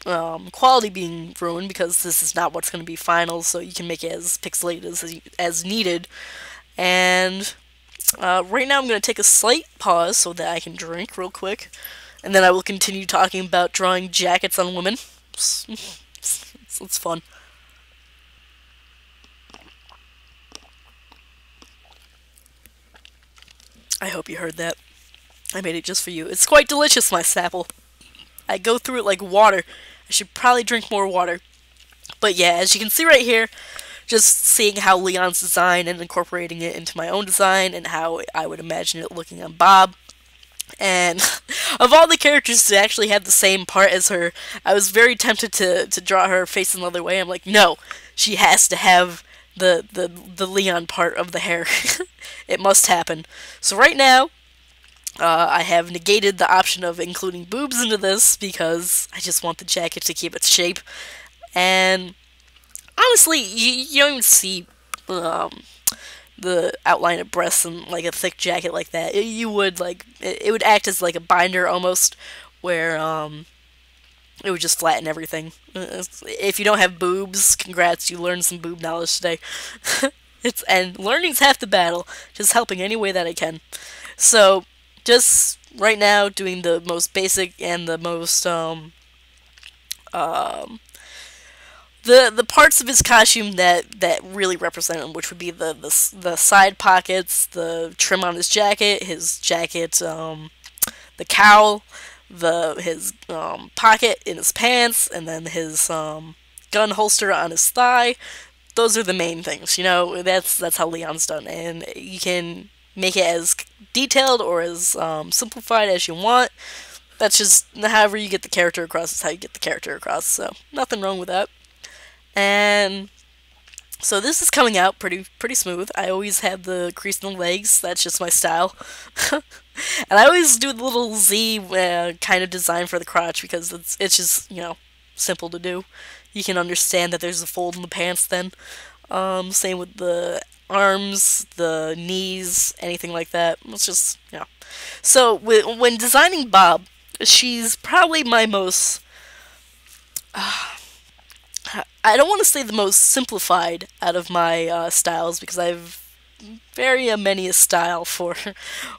quality being ruined, because this is not what's going to be final, so you can make it as pixelated as needed. And right now I'm going to take a slight pause so that I can drink real quick, and then I will continue talking about drawing jackets on women. It's fun. I hope you heard that. I made it just for you. It's quite delicious, my sapple. I go through it like water. I should probably drink more water. But yeah, as you can see right here, just seeing how Leon's design and incorporating it into my own design and how I would imagine it looking on Bob. And of all the characters to actually have the same part as her, I was very tempted to draw her facing the other way. I'm like, no, she has to have the Leon part of the hair. It must happen. So right now, I have negated the option of including boobs into this because I just want the jacket to keep its shape. And honestly, you don't even see the outline of breasts in like a thick jacket like that. You would like it would act as like a binder almost, where it would just flatten everything. If you don't have boobs, congrats, you learned some boob knowledge today. And learning's half the battle. Just helping any way that I can. So just right now, doing the most basic and the most the parts of his costume that really represent him, which would be the side pockets, the trim on his jacket, the cowl, his pocket in his pants, and then his gun holster on his thigh. Those are the main things, you know. That's how Leon's done, and you can make it as detailed or as simplified as you want. That's just however you get the character across is how you get the character across. So nothing wrong with that. And so this is coming out pretty smooth. I always have the crease in the legs. That's just my style. And I always do the little Z kind of design for the crotch because it's just, you know, simple to do. You can understand that there's a fold in the pants then. Same with the arms, the knees, anything like that. It's just, you know. So when designing Bob, she's probably my most... I don't want to say the most simplified out of my styles, because I've very many a style for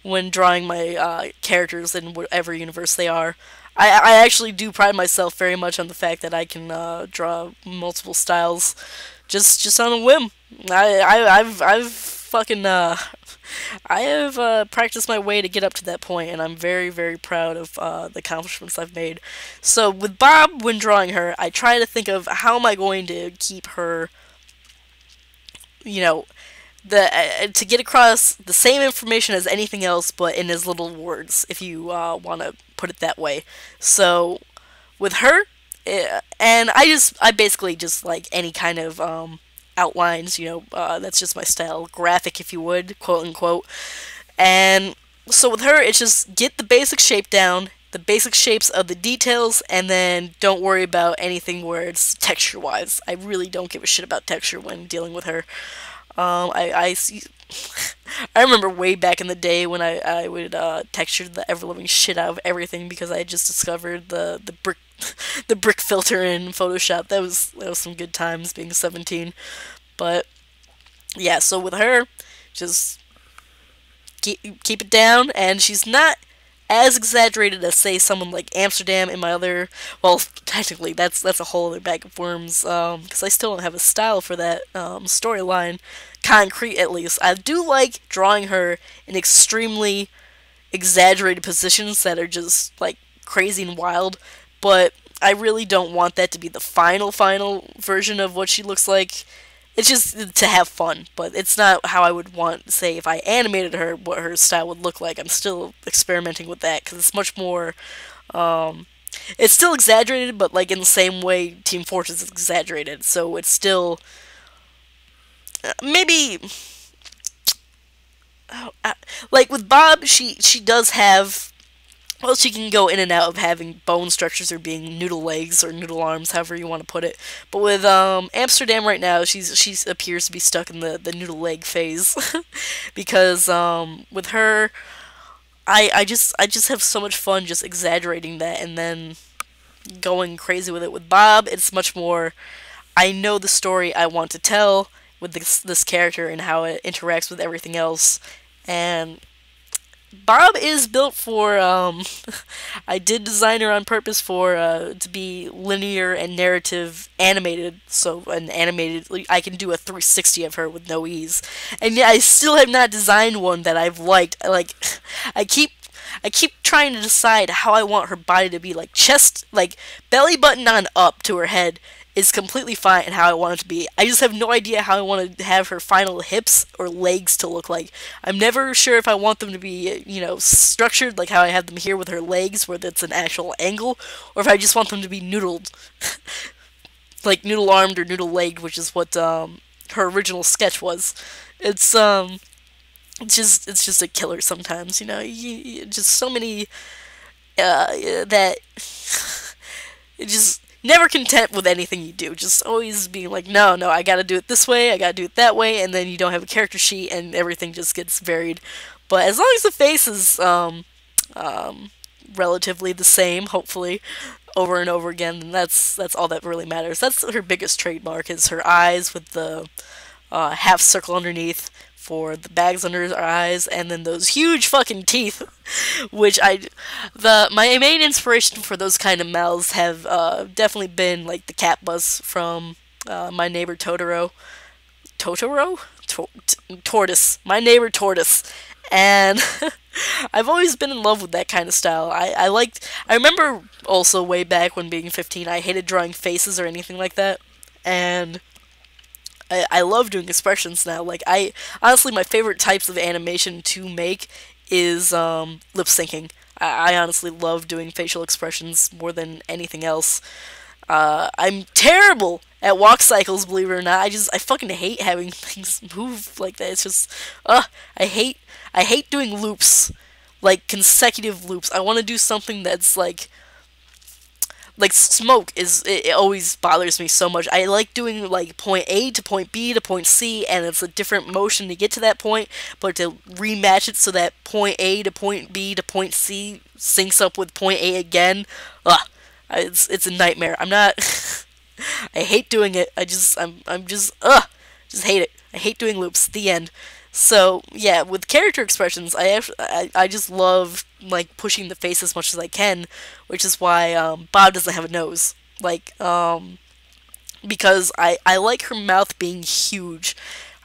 when drawing my characters in whatever universe they are. I actually do pride myself very much on the fact that I can draw multiple styles just on a whim. I've fucking I have practiced my way to get up to that point, and I'm very proud of the accomplishments I've made. So with Bob, when drawing her, I try to think of how am I going to keep her, you know, to get across the same information as anything else, but in as little words, if you want to put it that way. So with her, and I basically just like any kind of outlines, you know, that's just my style, graphic if you would, quote unquote. And so with her, it's just get the basic shape down, the basic shapes of the details, and then don't worry about anything where it's texture-wise. I really don't give a shit about texture when dealing with her. I remember way back in the day when I would texture the ever-living shit out of everything because I had just discovered the brick filter in Photoshop. That was some good times being 17. But yeah, so with her, just keep it down, and she's not as exaggerated as, say, someone like Amsterdam in my other... Well, technically, that's a whole other bag of worms, because I still don't have a style for that storyline, concrete at least. I do like drawing her in extremely exaggerated positions that are just like crazy and wild, but I really don't want that to be the final version of what she looks like. It's just to have fun, but it's not how I would want, say, if I animated her, what her style would look like. I'm still experimenting with that because it's much more. It's still exaggerated, but like in the same way Team Fortress is exaggerated. So it's still maybe like with Bob, she does have. Well, she can go in and out of having bone structures or being noodle legs or noodle arms, however you want to put it. But with Amsterdam right now, she appears to be stuck in the noodle leg phase because with her, I just have so much fun just exaggerating that and then going crazy with it. With Bob, it's much more. I know the story I want to tell with this character and how it interacts with everything else, and Bob is built for, I did design her on purpose for, to be linear and narrative animated, so an animated, I can do a 360 of her with no ease. And yet I still have not designed one that I've liked. Like, I keep trying to decide how I want her body to be, like chest, like belly button on up to her head is completely fine and how I want it to be. I just have no idea how I want to have her final hips or legs to look like. I'm never sure if I want them to be, you know, structured like how I have them here with her legs where that's an actual angle, or if I just want them to be noodled. Like noodle-armed or noodle-legged, which is what her original sketch was. It's just a killer sometimes, you know. Just so many that it just never content with anything you do. Just always being like, no, I gotta do it this way, I gotta do it that way, and then you don't have a character sheet, and everything just gets varied. But as long as the face is relatively the same, hopefully, over and over again, then that's all that really matters. That's her biggest trademark, is her eyes with the half circle underneath for the bags under her eyes, and then those huge fucking teeth, which my main inspiration for those kind of mouths have definitely been like the cat bus from My Neighbor Totoro. Totoro? Tortoise. My Neighbor Tortoise. And I've always been in love with that kind of style. I remember also way back when being 15, I hated drawing faces or anything like that, and I love doing expressions now. Like, honestly, my favorite types of animation to make is lip syncing. I honestly love doing facial expressions more than anything else. I'm terrible at walk cycles, believe it or not. I fucking hate having things move like that. It's just, I hate doing loops, like consecutive loops. I want to do something that's like smoke it always bothers me so much. I like doing like point A to point B to point C, and it's a different motion to get to that point, but to rematch it so that point A to point B to point C syncs up with point A again. It's a nightmare. I'm not. I hate doing it. I'm just hate it. I hate doing loops. The end. So yeah, with character expressions, I just love like pushing the face as much as I can, which is why Bob doesn't have a nose. Like because I like her mouth being huge,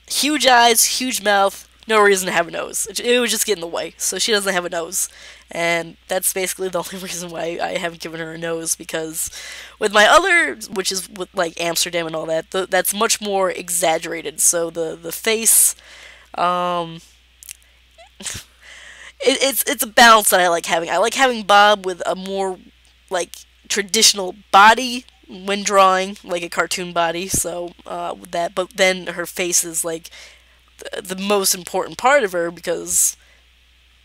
huge eyes, huge mouth. No reason to have a nose. It would just get in the way. So she doesn't have a nose, and that's basically the only reason why I haven't given her a nose. Because with my other, which is with like Amsterdam and all that, that's much more exaggerated. So the face. It's a balance that I like having. I like having Bob with a more like traditional body when drawing, like a cartoon body. So with that, but then her face is like the most important part of her, because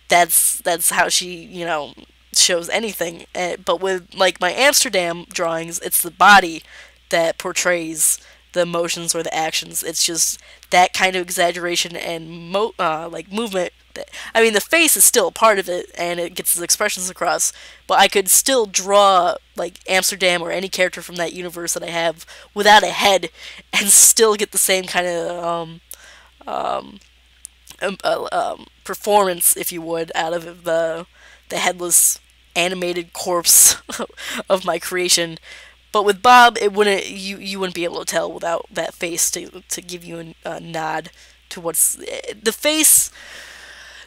that's how she, you know, shows anything. But with like my Amsterdam drawings, it's the body that portrays the emotions or the actions. It's just that kind of exaggeration and like movement. I mean, the face is still a part of it, and it gets its expressions across, but I could still draw like Amsterdam or any character from that universe that I have without a head and still get the same kind of performance, if you would, out of the headless animated corpse of my creation. But with Bob, it wouldn't, you wouldn't be able to tell without that face to give you a nod to what's the face.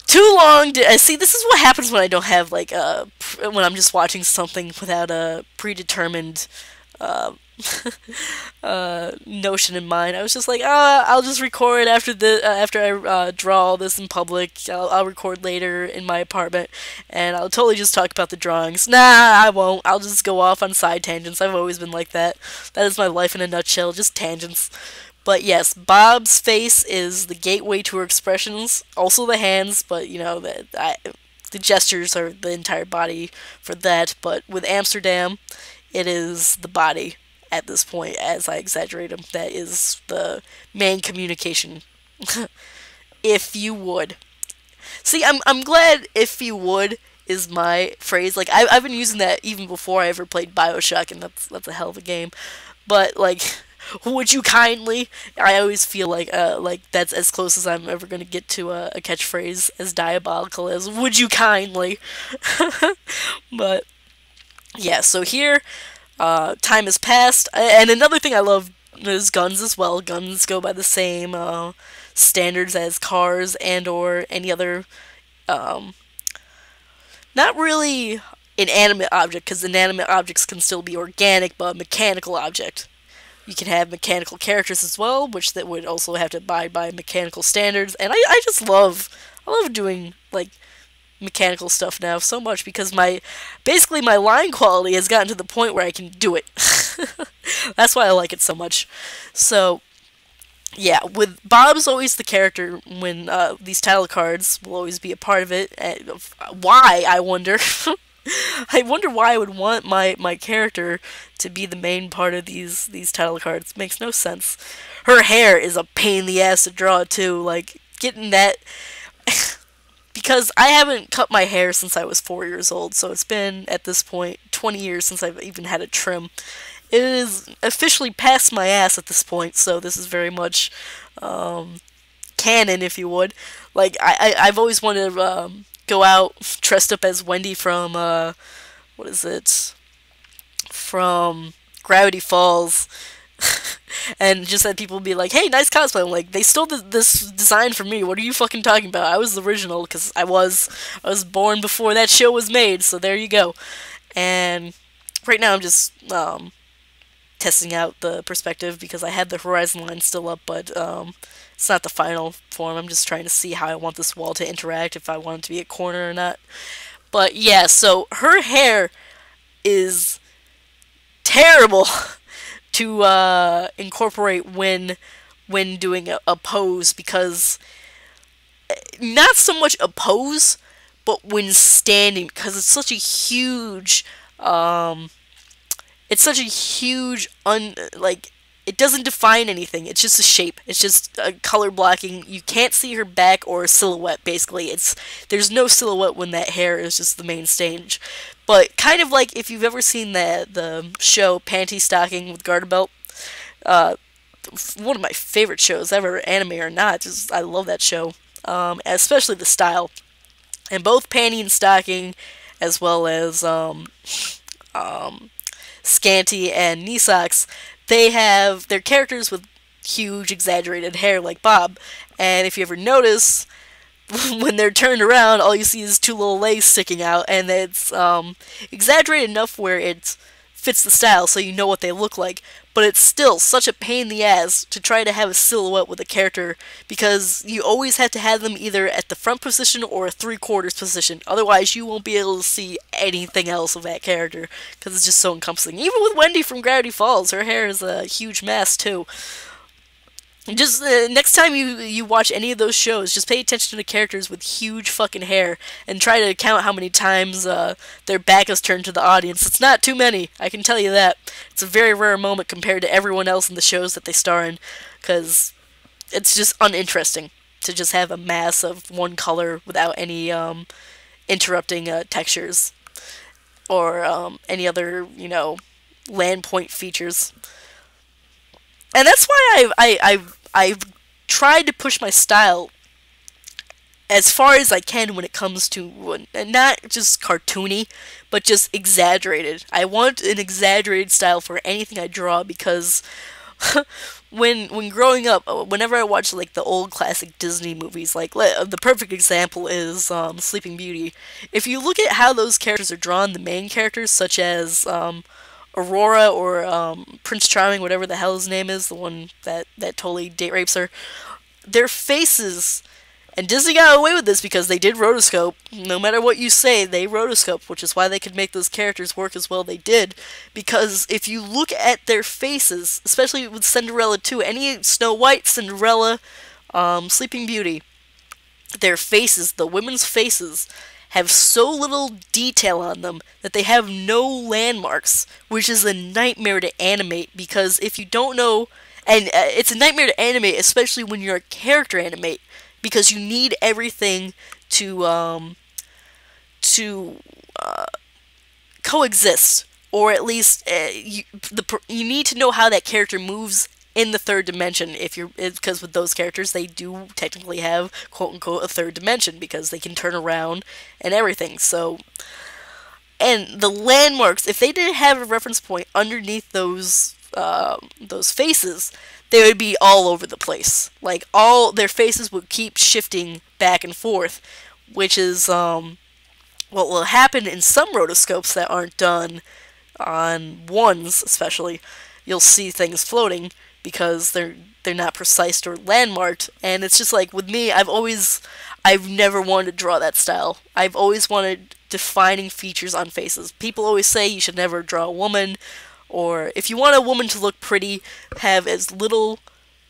Too long. See, this is what happens when I don't have like when I'm just watching something without a predetermined uh, notion in mind. I was just like, I'll just record after I draw all this in public. I'll record later in my apartment, and I'll totally just talk about the drawings. Nah, I won't. I'll just go off on side tangents. I've always been like that. That is my life in a nutshell, just tangents. But yes, Bob's face is the gateway to her expressions. Also the hands, but you know the gestures are the entire body for that. But with Amsterdam, it is the body at this point, as I exaggerate them. That is the main communication. If you would. See, I'm glad if you would is my phrase. Like, I've been using that even before I ever played Bioshock, and that's a hell of a game. But, like, would you kindly? I always feel like that's as close as I'm ever going to get to a catchphrase as diabolical as would you kindly. But, yeah, so here, time has passed, and another thing I love is guns as well. Guns go by the same standards as cars and or any other, not really inanimate object, because inanimate objects can still be organic, but a mechanical object. You can have mechanical characters as well, which that would also have to abide by mechanical standards, and I just love, I love doing, like, mechanical stuff now so much because basically my line quality has gotten to the point where I can do it. That's why I like it so much. So yeah, with Bob's always the character when these title cards will always be a part of it. Why, I wonder. I wonder why I would want my character to be the main part of these title cards. Makes no sense. Her hair is a pain in the ass to draw too. Like getting that. Because I haven't cut my hair since I was 4 years old, so it's been, at this point, 20 years since I've even had a trim. It is officially past my ass at this point, so this is very much canon, if you would. Like, I've always wanted to go out dressed up as Wendy from, what is it? From Gravity Falls. And just had people be like, hey, nice cosplay. I'm like, they stole this design from me. What are you fucking talking about? I was the original, because I was born before that show was made, so there you go. And right now I'm just testing out the perspective, because I had the horizon line still up, but it's not the final form. I'm just trying to see how I want this wall to interact, if I want it to be a corner or not. But yeah, so her hair is terrible to incorporate when doing a pose, because not so much a pose, but when standing, because it's such a huge like, it doesn't define anything. It's just a shape. It's just a color blocking. You can't see her back or silhouette, basically. There's no silhouette when that hair is just the main stage. But kind of like if you've ever seen the show Panty Stocking with Garter Belt, one of my favorite shows ever, anime or not. Just I love that show, especially the style. And both Panty and Stocking, as well as Scanty and Knee Socks, they have their characters with huge exaggerated hair like Bob. And if you ever notice, when they're turned around, all you see is two little legs sticking out, and it's exaggerated enough where it fits the style, so you know what they look like. But it's still such a pain in the ass to try to have a silhouette with a character, because you always have to have them either at the front position or a 3/4 position. Otherwise, you won't be able to see anything else of that character, because it's just so encompassing. Even with Wendy from Gravity Falls, her hair is a huge mess too. Just next time you watch any of those shows, just pay attention to the characters with huge fucking hair and try to count how many times their back is turned to the audience. It's not too many, I can tell you that. It's a very rare moment compared to everyone else in the shows that they star in, because it's just uninteresting to just have a mass of one color without any interrupting textures or any other, you know, land point features. And that's why I've tried to push my style as far as I can when it comes to not just cartoony, but just exaggerated. I want an exaggerated style for anything I draw, because when growing up, whenever I watch like the old classic Disney movies, like the perfect example is Sleeping Beauty. If you look at how those characters are drawn, the main characters such as Aurora or Prince Charming, whatever the hell his name is, the one that totally date rapes her, their faces. And Disney got away with this because they did rotoscope. No matter what you say, they rotoscoped, which is why they could make those characters work as well they did. Because if you look at their faces, especially with Cinderella too, any Snow White, Cinderella, Sleeping Beauty, their faces, the women's faces, have so little detail on them that they have no landmarks, which is a nightmare to animate because if you don't know, and it's a nightmare to animate, especially when you're a character animate, because you need everything to coexist, or at least you need to know how that character moves in the third dimension. Because with those characters, they do technically have quote unquote a third dimension because they can turn around and everything. So, and the landmarks, if they didn't have a reference point underneath those faces, they would be all over the place. Like, all their faces would keep shifting back and forth, which is what will happen in some rotoscopes that aren't done on ones, especially. You'll see things floating because they're not precise or landmarked, and it's just like with me, I've never wanted to draw that style. I've always wanted defining features on faces. People always say you should never draw a woman, or if you want a woman to look pretty, have as little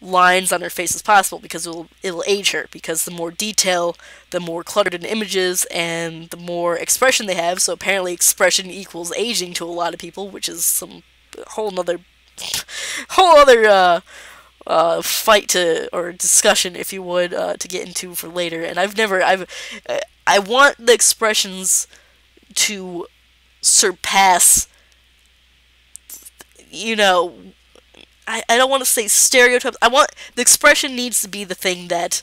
lines on her face as possible because it'll age her, because the more detail, the more cluttered in images, and the more expression they have. So apparently expression equals aging to a lot of people, which is some whole other fight or discussion, if you would, to get into for later. And I want the expressions to surpass, you know, I don't want to say stereotypes. I want the expression needs to be the thing that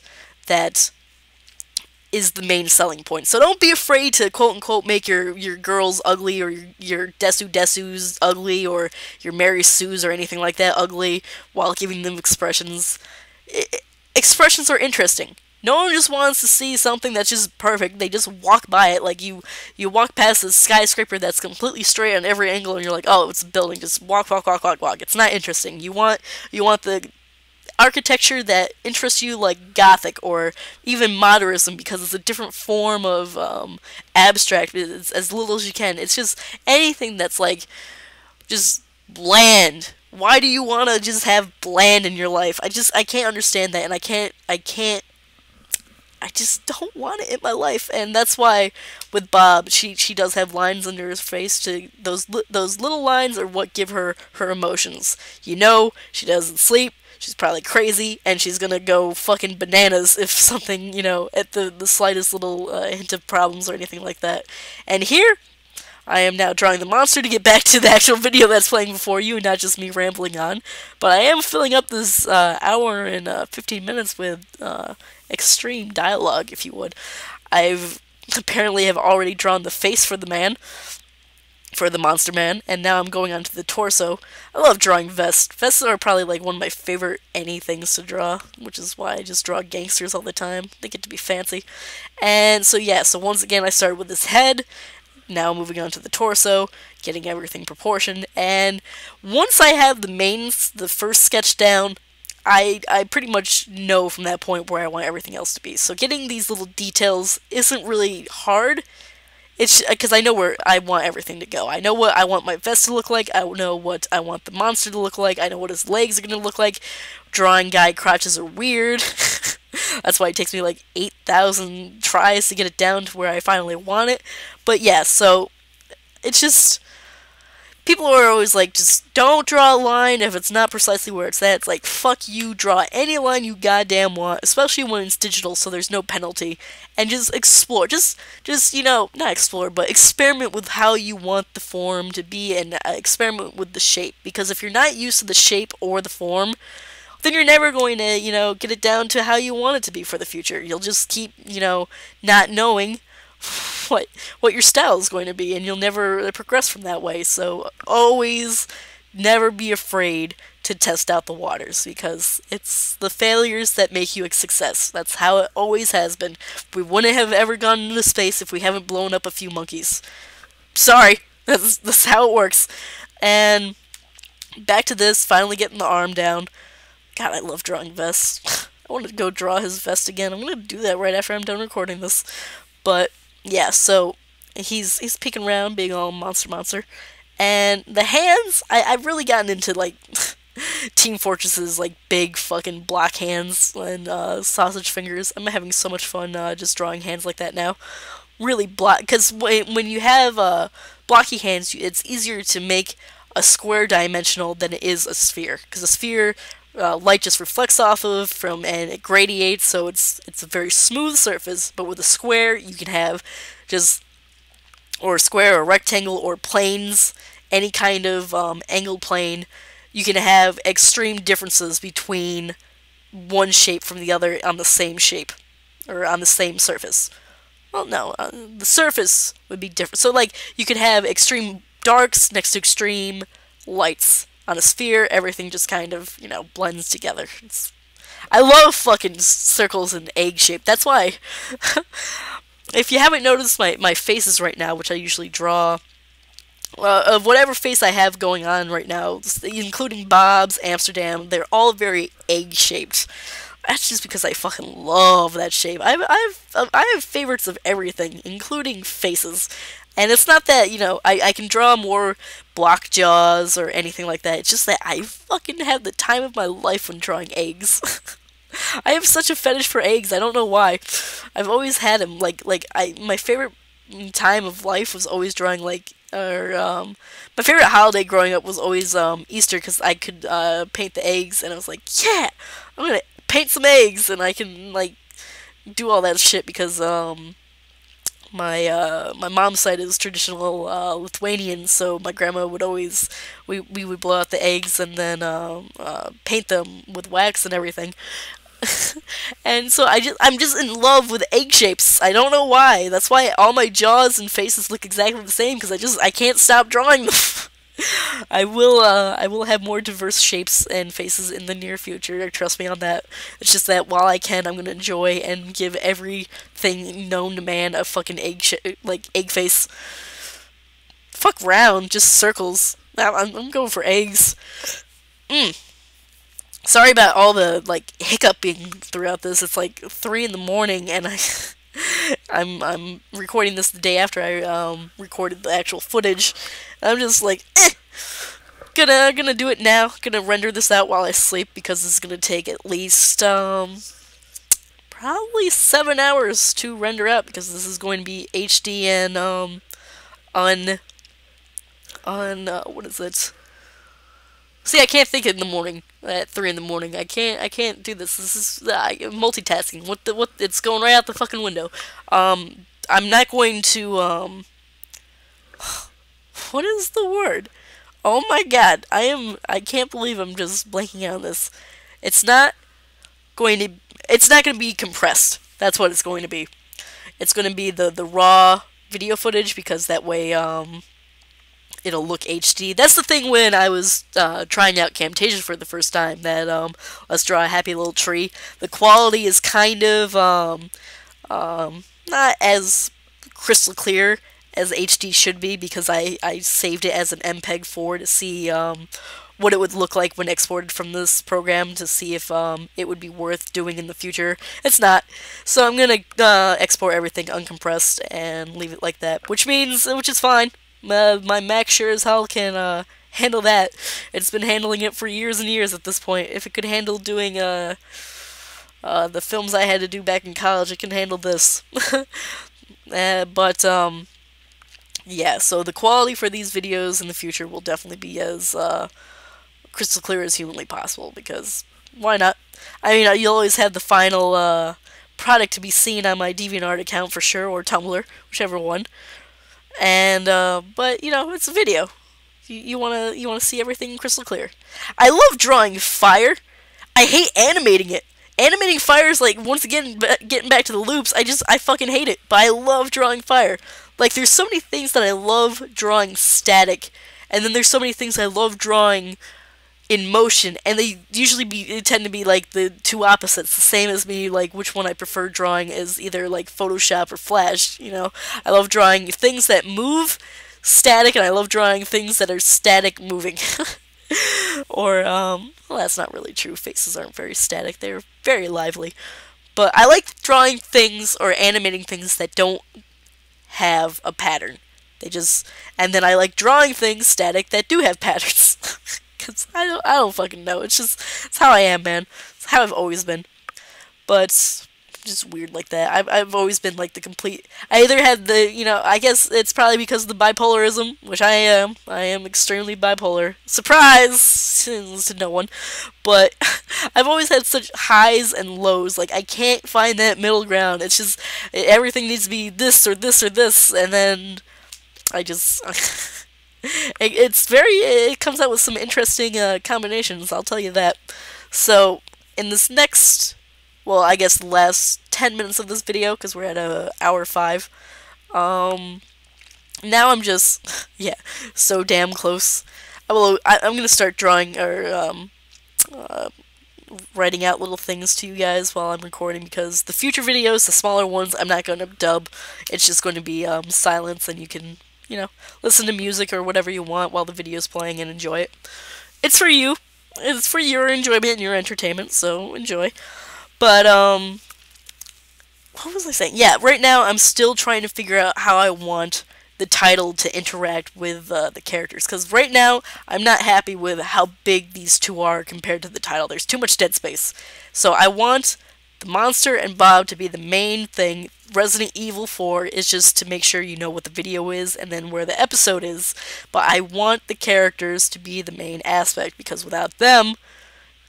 is the main selling point. So don't be afraid to quote unquote make your girls ugly, or your Desus ugly, or your Mary Sues or anything like that ugly while giving them expressions. Expressions are interesting. No one just wants to see something that's just perfect. They just walk by it. Like you walk past a skyscraper that's completely straight on every angle, and you're like, oh, it's a building. Just walk, walk, walk, walk, walk. It's not interesting. You want the architecture that interests you, like Gothic or even modernism, because it's a different form of abstract. It's as little as you can. It's just anything that's like just bland. Why do you want to just have bland in your life? I can't understand that, and I just don't want it in my life. And that's why with Bob, she does have lines under his face. To those little lines are what give her emotions. You know, she doesn't sleep. She's probably crazy, and she's gonna go fucking bananas if something, you know, at the slightest little hint of problems or anything like that. And here, I am now drawing the monster to get back to the actual video that's playing before you, and not just me rambling on. But I am filling up this hour and 15 minutes with extreme dialogue, if you would. I've apparently have already drawn the face for the man, for the monster man, and now I'm going on to the torso. I love drawing vests. Vests are probably like one of my favorite anythings to draw, which is why I just draw gangsters all the time. They get to be fancy. And so yeah, so once again I started with his head, now moving on to the torso, getting everything proportioned, and once I have the first sketch down, I pretty much know from that point where I want everything else to be. So getting these little details isn't really hard. It's because I know where I want everything to go. I know what I want my vest to look like. I know what I want the monster to look like. I know what his legs are going to look like. Drawing guy crotches are weird. That's why it takes me like 8,000 tries to get it down to where I finally want it. But yeah, so it's just... People are always like, just don't draw a line if it's not precisely where it's at. It's like, fuck you, draw any line you goddamn want, especially when it's digital, so there's no penalty. And just explore. Just you know, not explore, but experiment with how you want the form to be, and experiment with the shape. Because if you're not used to the shape or the form, then you're never going to, you know, get it down to how you want it to be for the future. You'll just keep, you know, not knowing what your style is going to be, and you'll never progress from that way. So always never be afraid to test out the waters, because it's the failures that make you a success. That's how it always has been. We wouldn't have ever gone into space if we haven't blown up a few monkeys. Sorry, that's how it works. And back to this, finally getting the arm down. God, I love drawing vests. I want to go draw his vest again. I'm gonna do that right after I'm done recording this. But yeah, so he's peeking around, being all monster. And the hands, I've really gotten into, like, Team Fortress's, like, big fucking block hands and sausage fingers. I'm having so much fun just drawing hands like that now. Really block, because when you have blocky hands, it's easier to make a square dimensional than it is a sphere. Because a sphere, light just reflects off of and it gradiates, so it's a very smooth surface. But with a square, you can have just, or a square or rectangle or planes, any kind of angled plane, you can have extreme differences between one shape from the other on the same shape, or on the same surface. Well, no, the surface would be different. So, like, you could have extreme darks next to extreme lights. On a sphere, everything just kind of, you know, blends together. I love fucking circles and egg shape. That's why... If you haven't noticed my faces right now, which I usually draw, of whatever face I have going on right now, including Bob's, Amsterdam, they're all very egg-shaped. That's just because I fucking love that shape. I have favorites of everything, including faces. And it's not that, you know, I can draw more block jaws or anything like that. It's just that I fucking have the time of my life when drawing eggs. I have such a fetish for eggs. I don't know why. I've always had them. My favorite time of life was always drawing, like, my favorite holiday growing up was always Easter, because I could paint the eggs, and I was like, yeah, I'm gonna paint some eggs, and I can, like, do all that shit, because my mom's side is traditional Lithuanian, so my grandma would always, we would blow out the eggs and then paint them with wax and everything. And so I'm just in love with egg shapes. I don't know why. That's why all my jaws and faces look exactly the same, because I can't stop drawing them. I will have more diverse shapes and faces in the near future. Trust me on that. It's just that while I can, I'm gonna enjoy and give everything known to man a fucking egg face. Fuck round, just circles. I'm going for eggs. Sorry about all the, like, hiccuping throughout this. It's like 3 in the morning, and I'm recording this the day after I recorded the actual footage. I'm just like, gonna do it now. Gonna render this out while I sleep, because it's gonna take at least probably 7 hours to render out, because this is going to be HD and on what is it? See, I can't think in the morning at 3 in the morning. I can't do this. This is multitasking. What it's going right out the fucking window. I'm not going to what is the word? Oh my god, I can't believe I'm just blanking out on this. It's not going to be compressed. That's what it's going to be. It's going to be the raw video footage, because that way it'll look HD. That's the thing when I was trying out Camtasia for the first time, that let's draw a happy little tree. The quality is kind of not as crystal clear as HD should be, because I saved it as an MPEG-4 to see what it would look like when exported from this program, to see if it would be worth doing in the future. It's not. So I'm gonna export everything uncompressed and leave it like that, which is fine. My Mac sure as hell can handle that. It's been handling it for years and years at this point. If it could handle doing the films I had to do back in college, it can handle this. Yeah, so the quality for these videos in the future will definitely be as crystal clear as humanly possible, because why not? I mean, you'll always have the final product to be seen on my DeviantArt account for sure, or Tumblr, whichever one. And but you know, it's a video. You wanna see everything crystal clear. I love drawing fire. I hate animating it. Animating fire is, like, once again getting back to the loops. I fucking hate it. But I love drawing fire. Like, there's so many things that I love drawing static And then there's so many things I love drawing in motion, and they tend to be like the two opposites, the same as me, like which one I prefer drawing is either like Photoshop or Flash, you know. I love drawing things that move static, and I love drawing things that are static moving. Or, well, that's not really true. Faces aren't very static, they're very lively. But I like drawing things or animating things that don't have a pattern. They just, and then I like drawing things static that do have patterns. Cause I don't fucking know. It's how I am, man. It's how I've always been. But just weird like that. I've always been like the complete. I either had the, you know, I guess it's probably because of the bipolarism, which I am. I am extremely bipolar. Surprise to no one. But I've always had such highs and lows. Like I can't find that middle ground. It's just everything needs to be this or this or this, and then I just. It comes out with some interesting combinations, I'll tell you that. So, in this next, well, I guess the last 10 minutes of this video, because we're at hour 5, now I'm just, yeah, so damn close. I'm going to start drawing, or writing out little things to you guys while I'm recording, because the future videos, the smaller ones, I'm not going to dub. It's just going to be silence, and you can, you know, listen to music or whatever you want while the video's playing and enjoy it. It's for you. It's for your enjoyment and your entertainment, so enjoy. But, what was I saying? Yeah, right now I'm still trying to figure out how I want the title to interact with the characters. Because right now, I'm not happy with how big these two are compared to the title. There's too much dead space. So I want the monster and Bob to be the main thing. Resident Evil 4 is just to make sure you know what the video is and then where the episode is. But I want the characters to be the main aspect, because without them,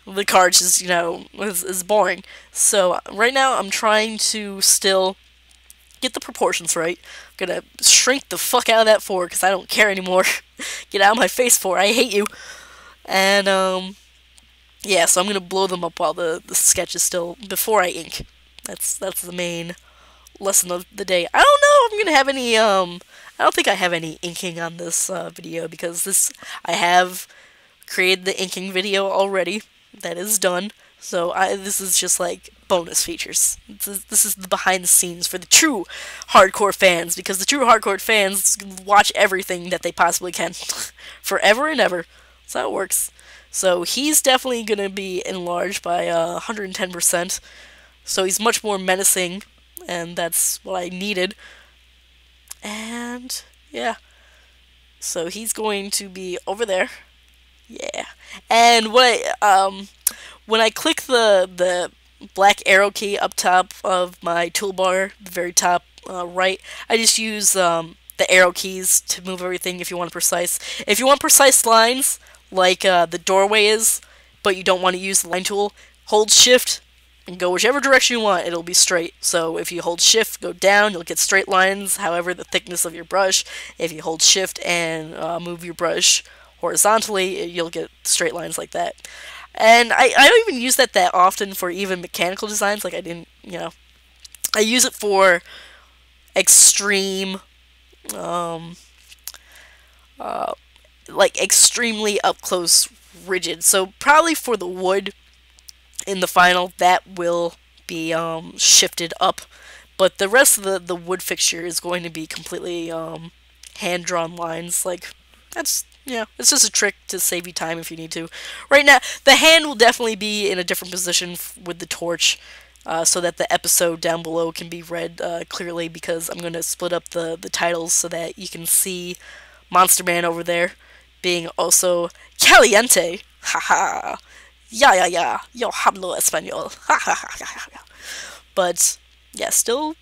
the cards just, you know, is boring. So right now I'm trying to still get the proportions right. I'm gonna shrink the fuck out of that 4 because I don't care anymore. Get out of my face, 4. I hate you. And yeah, so I'm gonna blow them up while the sketch is still before I ink. That's the main lesson of the day. I don't know if I'm gonna have any I don't think I have any inking on this video, because I have created the inking video already. That is done. So this is just like bonus features. This is the behind the scenes for the true hardcore fans, because the true hardcore fans watch everything that they possibly can forever and ever. That's how it works. So he's definitely going to be enlarged by 110%. So he's much more menacing, and that's what I needed. And yeah. So he's going to be over there. Yeah. And when I click the black arrow key up top of my toolbar, the very top right, I just use the arrow keys to move everything if you want precise. If you want precise lines, like the doorway is, but you don't want to use the line tool, hold shift and go whichever direction you want, it'll be straight. So if you hold shift, go down, you'll get straight lines, however the thickness of your brush. If you hold shift and move your brush horizontally, you'll get straight lines like that. And I don't even use that often for even mechanical designs. Like I didn't, you know, I use it for extreme, like extremely up close rigid. So probably for the wood in the final, that will be shifted up. But the rest of the wood fixture is going to be completely hand-drawn lines. Like, that's, yeah, it's just a trick to save you time if you need to. Right now, the hand will definitely be in a different position with the torch, so that the episode down below can be read clearly, because I'm going to split up the titles so that you can see Monster Man over there being also caliente. Haha. Ya, yo hablo español. Ha ha ha ha ha. But yeah, still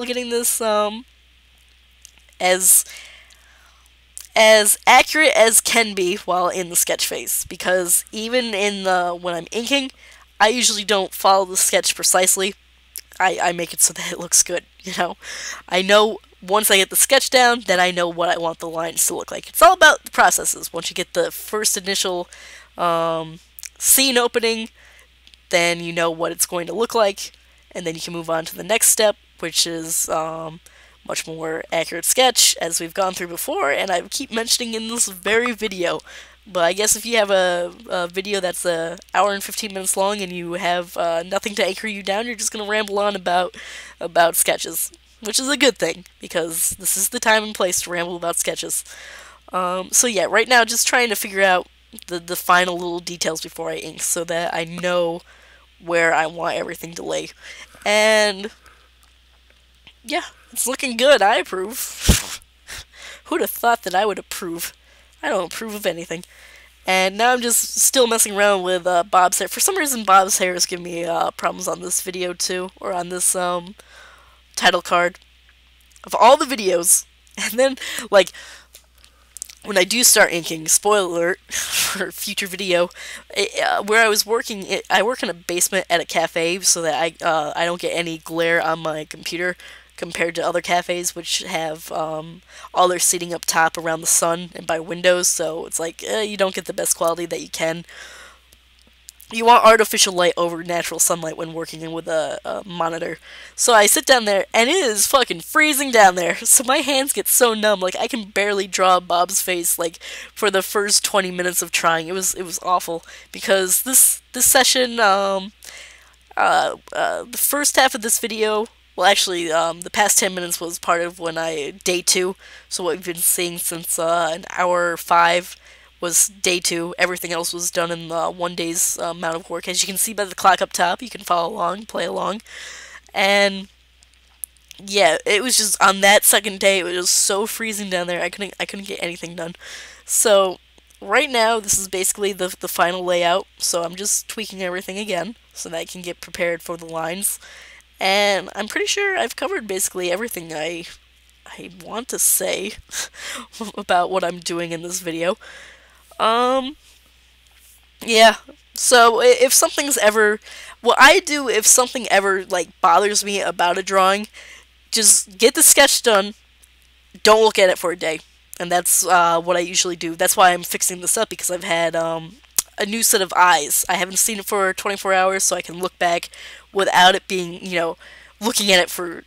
getting this as accurate as can be while in the sketch phase, because even in when I'm inking, I usually don't follow the sketch precisely. I make it so that it looks good, you know. I know once I get the sketch down, then I know what I want the lines to look like. It's all about the processes. Once you get the first initial scene opening, then you know what it's going to look like, and then you can move on to the next step, which is much more accurate sketch, as we've gone through before, and I keep mentioning in this very video. But I guess if you have a video that's an hour and 15 minutes long and you have nothing to anchor you down, you're just going to ramble on about sketches, which is a good thing, because this is the time and place to ramble about sketches. So yeah, right now just trying to figure out the final little details before I ink so that I know where I want everything to lay. And yeah, it's looking good. I approve. Who'd have thought that I would approve? I don't approve of anything. And now I'm just still messing around with Bob's hair. For some reason, Bob's hair is giving me problems on this video too, or on this title card of all the videos. And then, like, when I do start inking, spoiler alert for future video, where I was working, I work in a basement at a cafe so that I don't get any glare on my computer compared to other cafes which have all their seating up top around the sun and by windows, so it's like you don't get the best quality that you can. You want artificial light over natural sunlight when working in with a monitor. So I sit down there, and it is fucking freezing down there. So my hands get so numb, like I can barely draw Bob's face. Like for the first 20 minutes of trying, it was awful, because this session, the first half of this video. Well, actually, the past 10 minutes was part of day 2. So what we've been seeing since an hour 5. Was day 2. Everything else was done in 1 day's amount of work. As you can see by the clock up top, you can follow along, play along. And yeah, it was just on that second day, it was just so freezing down there. I couldn't get anything done. So right now, this is basically the final layout. So I'm just tweaking everything again so that I can get prepared for the lines. And I'm pretty sure I've covered basically everything I want to say about what I'm doing in this video. Yeah, so if something's ever, what I do if something ever, like, bothers me about a drawing, just get the sketch done, don't look at it for a day, and that's, what I usually do. That's why I'm fixing this up, because I've had, a new set of eyes. I haven't seen it for 24 hours, so I can look back without it being, looking at it for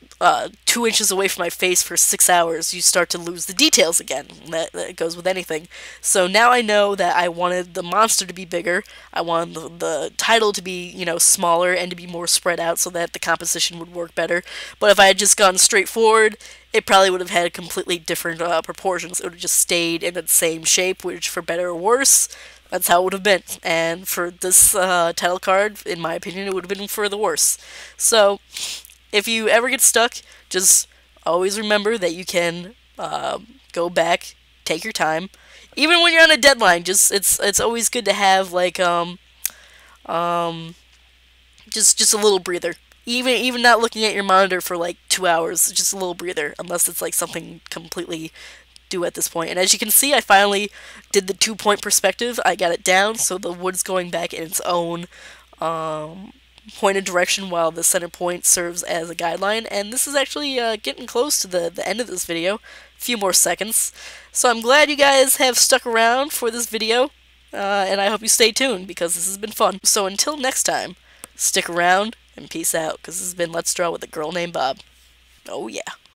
2 inches away from my face for 6 hours, you start to lose the details again. That goes with anything. So now I know that I wanted the monster to be bigger, I wanted the title to be, smaller and to be more spread out so that the composition would work better. But if I had just gone straight forward, it probably would have had completely different proportions. It would have just stayed in the same shape, which, for better or worse, that's how it would have been. And for this title card, in my opinion, it would have been for the worse. So if you ever get stuck, just always remember that you can go back, take your time. Even when you're on a deadline, it's always good to have, like, just a little breather. Even not looking at your monitor for like 2 hours, just a little breather, unless it's like something completely due at this point. And as you can see, I finally did the 2-point perspective. I got it down so the wood's going back in its own pointed direction while the center point serves as a guideline. And this is actually getting close to the end of this video. A few more seconds. So I'm glad you guys have stuck around for this video. And I hope you stay tuned, because this has been fun. So until next time, stick around and peace out, because this has been Let's Draw with a Girl Named Bob. Oh yeah.